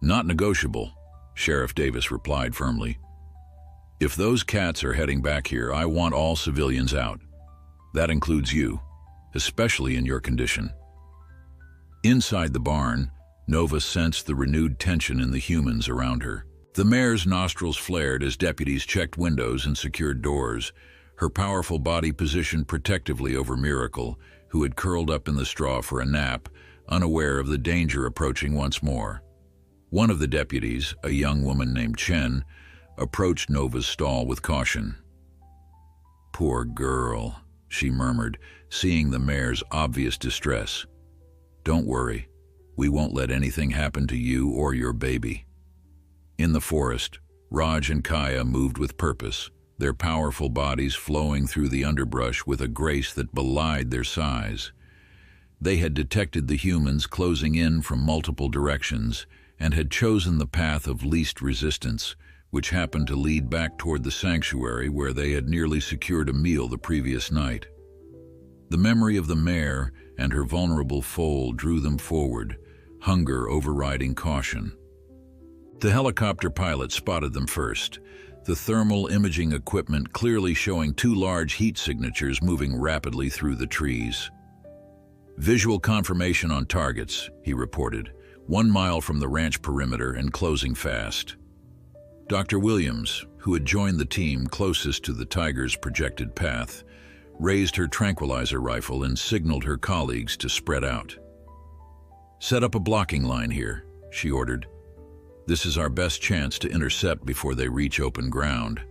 "Not negotiable," Sheriff Davis replied firmly. "If those cats are heading back here, I want all civilians out. That includes you, especially in your condition." Inside the barn, Nova sensed the renewed tension in the humans around her. The mare's nostrils flared as deputies checked windows and secured doors, her powerful body positioned protectively over Miracle, who had curled up in the straw for a nap, unaware of the danger approaching once more. One of the deputies, a young woman named Chen, approached Nova's stall with caution. "Poor girl," she murmured, seeing the mare's obvious distress. "Don't worry. We won't let anything happen to you or your baby." In the forest, Raj and Kaya moved with purpose, their powerful bodies flowing through the underbrush with a grace that belied their size. They had detected the humans closing in from multiple directions and had chosen the path of least resistance, which happened to lead back toward the sanctuary where they had nearly secured a meal the previous night. The memory of the mare and her vulnerable foal drew them forward, hunger overriding caution. The helicopter pilot spotted them first, the thermal imaging equipment clearly showing two large heat signatures moving rapidly through the trees. "Visual confirmation on targets," he reported, 1 mile from the ranch perimeter and closing fast. Dr. Williams, who had joined the team closest to the tiger's projected path, raised her tranquilizer rifle and signaled her colleagues to spread out. "Set up a blocking line here," she ordered. "This is our best chance to intercept before they reach open ground."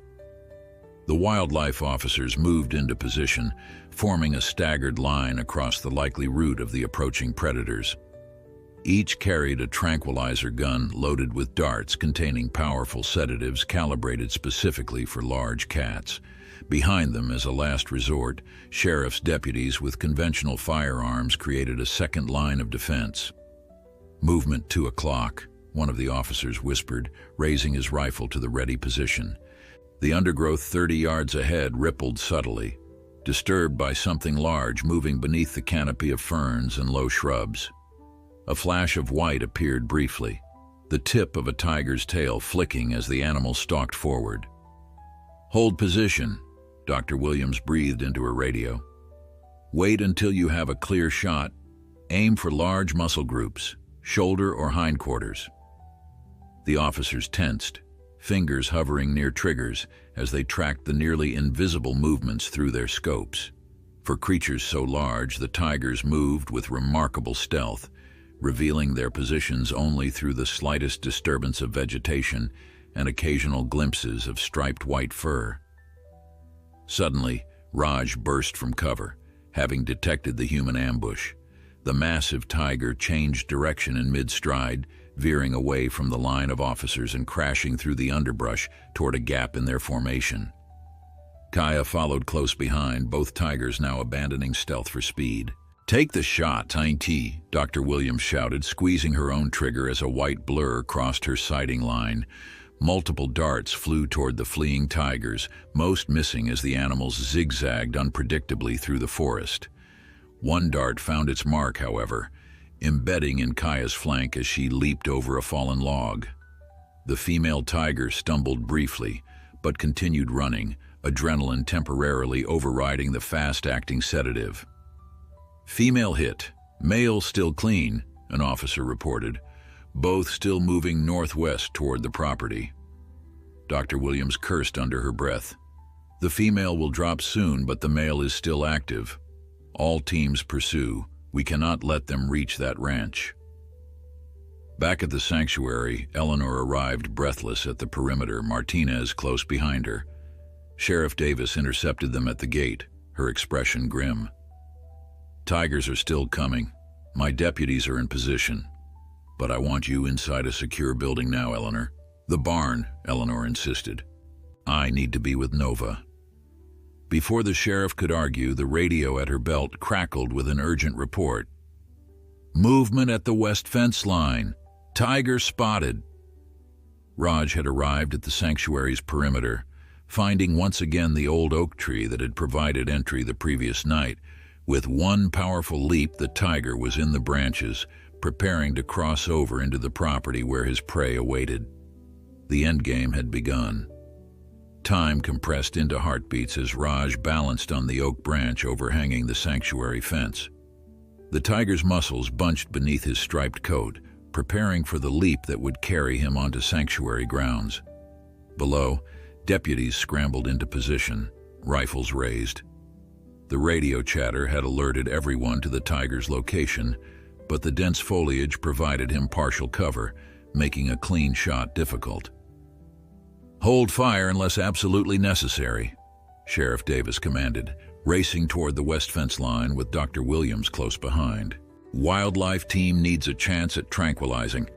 The wildlife officers moved into position, forming a staggered line across the likely route of the approaching predators. Each carried a tranquilizer gun loaded with darts containing powerful sedatives calibrated specifically for large cats. Behind them, as a last resort, sheriff's deputies with conventional firearms created a second line of defense. "Movement 2 o'clock, one of the officers whispered, raising his rifle to the ready position. The undergrowth 30 yards ahead rippled subtly, disturbed by something large moving beneath the canopy of ferns and low shrubs. A flash of white appeared briefly, the tip of a tiger's tail flicking as the animal stalked forward. "Hold position," Dr. Williams breathed into her radio. "Wait until you have a clear shot. Aim for large muscle groups, shoulder or hindquarters." The officers tensed, fingers hovering near triggers as they tracked the nearly invisible movements through their scopes. For creatures so large, the tigers moved with remarkable stealth, revealing their positions only through the slightest disturbance of vegetation and occasional glimpses of striped white fur. Suddenly, Raj burst from cover, having detected the human ambush. The massive tiger changed direction in mid-stride, veering away from the line of officers and crashing through the underbrush toward a gap in their formation. Kaya followed close behind, both tigers now abandoning stealth for speed. "Take the shot, Tiny," Dr. Williams shouted, squeezing her own trigger as a white blur crossed her sighting line. Multiple darts flew toward the fleeing tigers, most missing as the animals zigzagged unpredictably through the forest. One dart found its mark, however, embedding in Kaya's flank as she leaped over a fallen log. The female tiger stumbled briefly, but continued running, adrenaline temporarily overriding the fast-acting sedative. "Female hit, male still clean," an officer reported, both still moving northwest toward the property. Dr. Williams cursed under her breath. "The female will drop soon, but the male is still active. All teams pursue. We cannot let them reach that ranch." Back at the sanctuary, Eleanor arrived breathless at the perimeter, Martinez close behind her. Sheriff Davis intercepted them at the gate, her expression grim. "Tigers are still coming. My deputies are in position. But I want you inside a secure building now, Eleanor." "The barn," Eleanor insisted. "I need to be with Nova." Before the sheriff could argue, the radio at her belt crackled with an urgent report. "Movement at the west fence line. Tiger spotted." Raj had arrived at the sanctuary's perimeter, finding once again the old oak tree that had provided entry the previous night. With one powerful leap, the tiger was in the branches, preparing to cross over into the property where his prey awaited. The endgame had begun. Time compressed into heartbeats as Raj balanced on the oak branch overhanging the sanctuary fence. The tiger's muscles bunched beneath his striped coat, preparing for the leap that would carry him onto sanctuary grounds. Below, deputies scrambled into position, rifles raised. The radio chatter had alerted everyone to the tiger's location, but the dense foliage provided him partial cover, making a clean shot difficult. "Hold fire unless absolutely necessary," Sheriff Davis commanded, racing toward the west fence line with Dr. Williams close behind. "Wildlife team needs a chance at tranquilizing."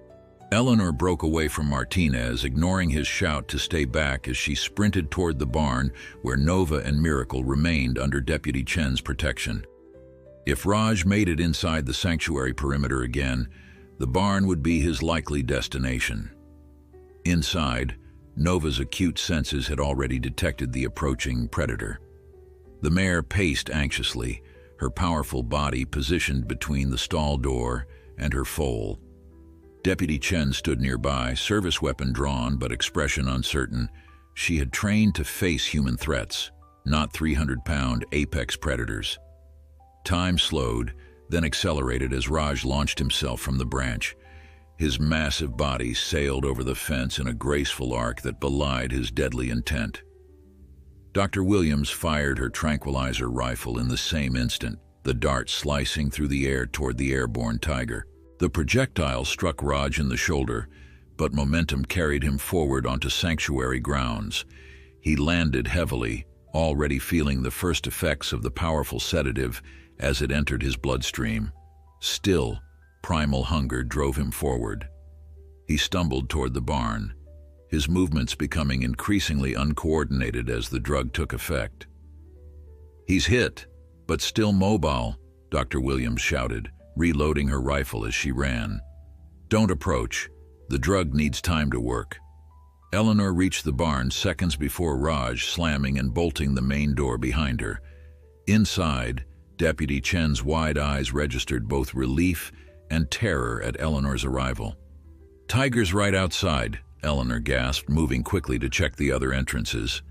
Eleanor broke away from Martinez, ignoring his shout to stay back as she sprinted toward the barn where Nova and Miracle remained under Deputy Chen's protection. If Raj made it inside the sanctuary perimeter again, the barn would be his likely destination. Inside, Nova's acute senses had already detected the approaching predator. The mare paced anxiously, her powerful body positioned between the stall door and her foal. Deputy Chen stood nearby, service weapon drawn but expression uncertain. She had trained to face human threats, not 300-pound apex predators. Time slowed, then accelerated as Raj launched himself from the branch. His massive body sailed over the fence in a graceful arc that belied his deadly intent. Dr. Williams fired her tranquilizer rifle in the same instant, the dart slicing through the air toward the airborne tiger. The projectile struck Raj in the shoulder, but momentum carried him forward onto sanctuary grounds. He landed heavily, already feeling the first effects of the powerful sedative as it entered his bloodstream. Still, primal hunger drove him forward. He stumbled toward the barn, his movements becoming increasingly uncoordinated as the drug took effect. "He's hit, but still mobile," Dr. Williams shouted, reloading her rifle as she ran. "Don't approach. The drug needs time to work." Eleanor reached the barn seconds before Raj, slamming and bolting the main door behind her. Inside, Deputy Chen's wide eyes registered both relief and terror at Eleanor's arrival. "Tiger's right outside," Eleanor gasped, moving quickly to check the other entrances.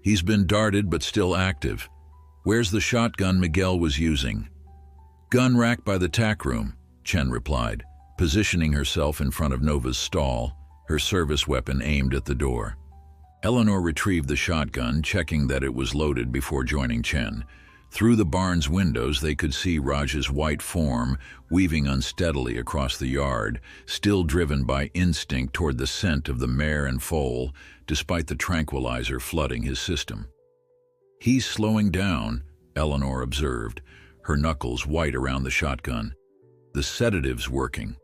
"He's been darted but still active. Where's the shotgun Miguel was using?" "Gun rack by the tack room," Chen replied, positioning herself in front of Nova's stall, her service weapon aimed at the door. Eleanor retrieved the shotgun, checking that it was loaded before joining Chen. Through the barn's windows, they could see Raj's white form weaving unsteadily across the yard, still driven by instinct toward the scent of the mare and foal, despite the tranquilizer flooding his system. "He's slowing down," Eleanor observed, her knuckles white around the shotgun. "The sedative's working."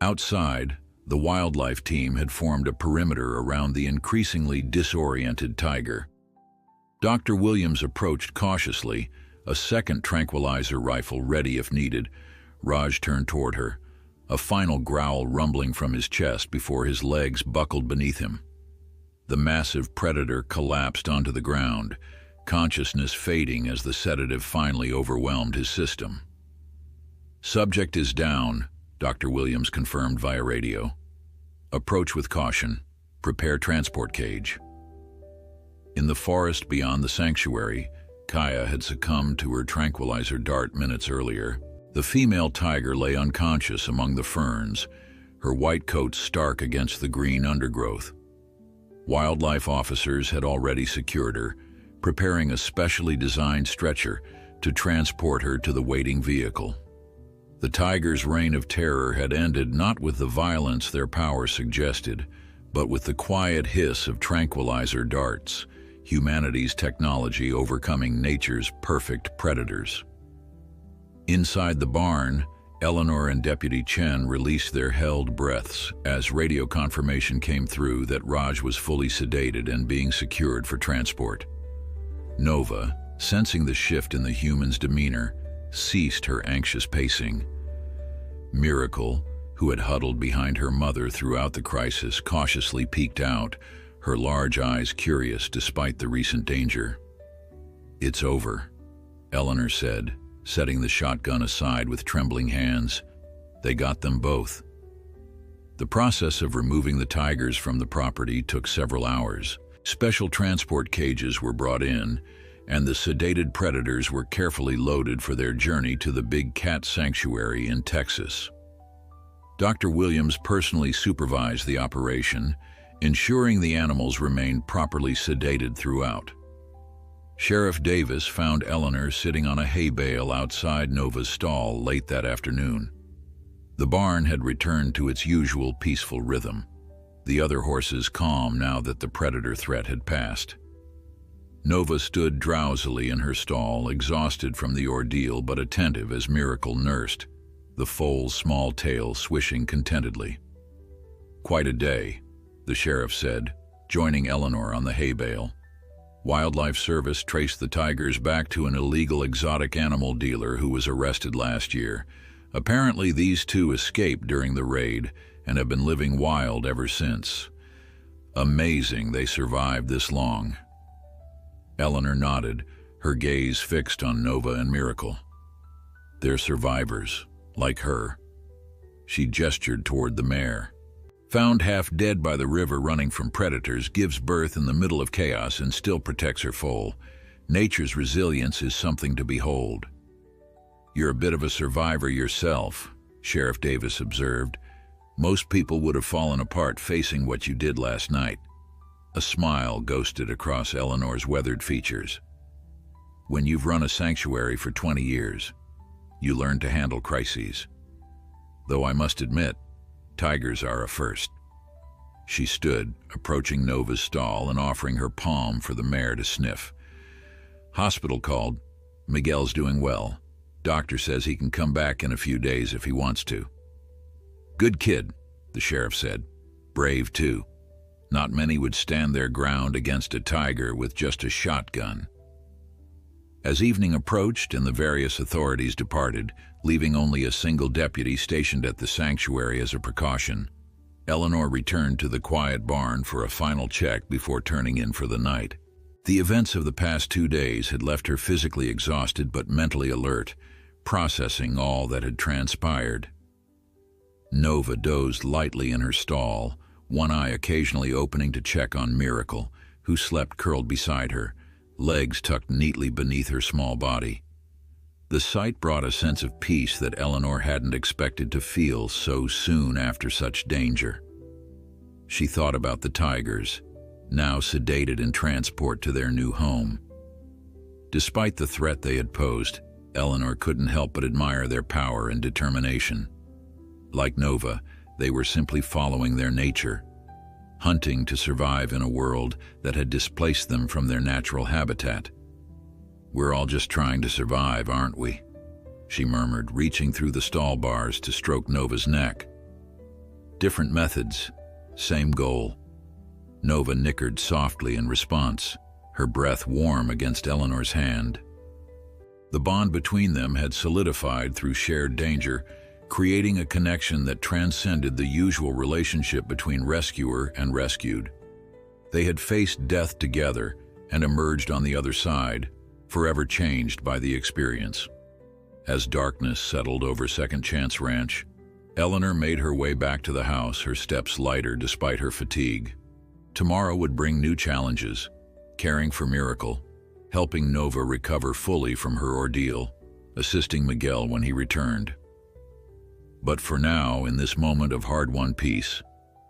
Outside, the wildlife team had formed a perimeter around the increasingly disoriented tiger. Dr. Williams approached cautiously, a second tranquilizer rifle ready if needed. Raj turned toward her, a final growl rumbling from his chest before his legs buckled beneath him. The massive predator collapsed onto the ground, consciousness fading as the sedative finally overwhelmed his system. "Subject is down," Dr. Williams confirmed via radio. "Approach with caution. Prepare transport cage." In the forest beyond the sanctuary, Kaya had succumbed to her tranquilizer dart minutes earlier. The female tiger lay unconscious among the ferns, her white coat stark against the green undergrowth. Wildlife officers had already secured her, preparing a specially designed stretcher to transport her to the waiting vehicle. The tiger's reign of terror had ended not with the violence their power suggested, but with the quiet hiss of tranquilizer darts, humanity's technology overcoming nature's perfect predators. Inside the barn, Eleanor and Deputy Chen released their held breaths as radio confirmation came through that Raj was fully sedated and being secured for transport. Nova, sensing the shift in the human's demeanor, ceased her anxious pacing. Miracle, who had huddled behind her mother throughout the crisis, cautiously peeked out, her large eyes curious despite the recent danger. "It's over," Eleanor said, setting the shotgun aside with trembling hands. They got them both. The process of removing the tigers from the property took several hours. Special transport cages were brought in, and the sedated predators were carefully loaded for their journey to the Big Cat Sanctuary in Texas. Dr. Williams personally supervised the operation, ensuring the animals remained properly sedated throughout. Sheriff Davis found Eleanor sitting on a hay bale outside Nova's stall late that afternoon. The barn had returned to its usual peaceful rhythm, the other horses calm now that the predator threat had passed. Nova stood drowsily in her stall, exhausted from the ordeal but attentive as Miracle nursed, the foal's small tail swishing contentedly. "Quite a day," the sheriff said, joining Eleanor on the hay bale. Wildlife Service traced the tigers back to an illegal exotic animal dealer who was arrested last year. Apparently these two escaped during the raid and have been living wild ever since. Amazing they survived this long. Eleanor nodded, her gaze fixed on Nova and Miracle. "They're survivors, like her." She gestured toward the mare. "Found half dead by the river running from predators, gives birth in the middle of chaos and still protects her foal. Nature's resilience is something to behold." "You're a bit of a survivor yourself," Sheriff Davis observed. "Most people would have fallen apart facing what you did last night." A smile ghosted across Eleanor's weathered features. "When you've run a sanctuary for 20 years, you learn to handle crises. Though I must admit, tigers are a first." She stood, approaching Nova's stall and offering her palm for the mare to sniff. "Hospital called. Miguel's doing well. Doctor says he can come back in a few days if he wants to." "Good kid," the sheriff said. "Brave, too. Not many would stand their ground against a tiger with just a shotgun." As evening approached and the various authorities departed, leaving only a single deputy stationed at the sanctuary as a precaution, Eleanor returned to the quiet barn for a final check before turning in for the night. The events of the past 2 days had left her physically exhausted but mentally alert, processing all that had transpired. Nova dozed lightly in her stall, one eye occasionally opening to check on Miracle, who slept curled beside her, legs tucked neatly beneath her small body. The sight brought a sense of peace that Eleanor hadn't expected to feel so soon after such danger. She thought about the tigers, now sedated in transport to their new home. Despite the threat they had posed, Eleanor couldn't help but admire their power and determination. Like Nova, they were simply following their nature, hunting to survive in a world that had displaced them from their natural habitat. "We're all just trying to survive, aren't we?" she murmured, reaching through the stall bars to stroke Nova's neck. Different methods, same goal. Nova nickered softly in response, her breath warm against Eleanor's hand. The bond between them had solidified through shared danger, creating a connection that transcended the usual relationship between rescuer and rescued. They had faced death together and emerged on the other side, forever changed by the experience. As darkness settled over Second Chance Ranch, Eleanor made her way back to the house, her steps lighter despite her fatigue. Tomorrow would bring new challenges, caring for Miracle, helping Nova recover fully from her ordeal, assisting Miguel when he returned. But for now, in this moment of hard-won peace,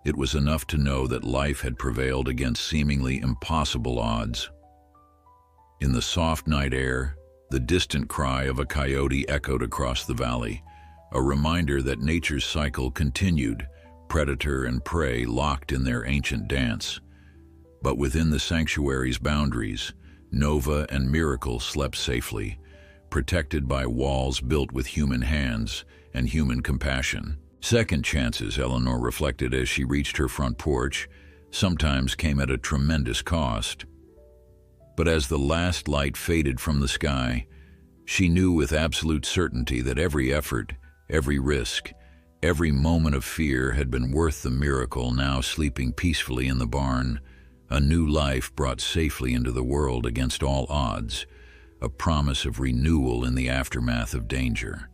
it was enough to know that life had prevailed against seemingly impossible odds. In the soft night air, the distant cry of a coyote echoed across the valley, a reminder that nature's cycle continued, predator and prey locked in their ancient dance. But within the sanctuary's boundaries, Nova and Miracle slept safely, protected by walls built with human hands and human compassion. Second chances, Eleanor reflected as she reached her front porch, sometimes came at a tremendous cost. But as the last light faded from the sky, she knew with absolute certainty that every effort, every risk, every moment of fear had been worth the Miracle now sleeping peacefully in the barn, a new life brought safely into the world against all odds, a promise of renewal in the aftermath of danger.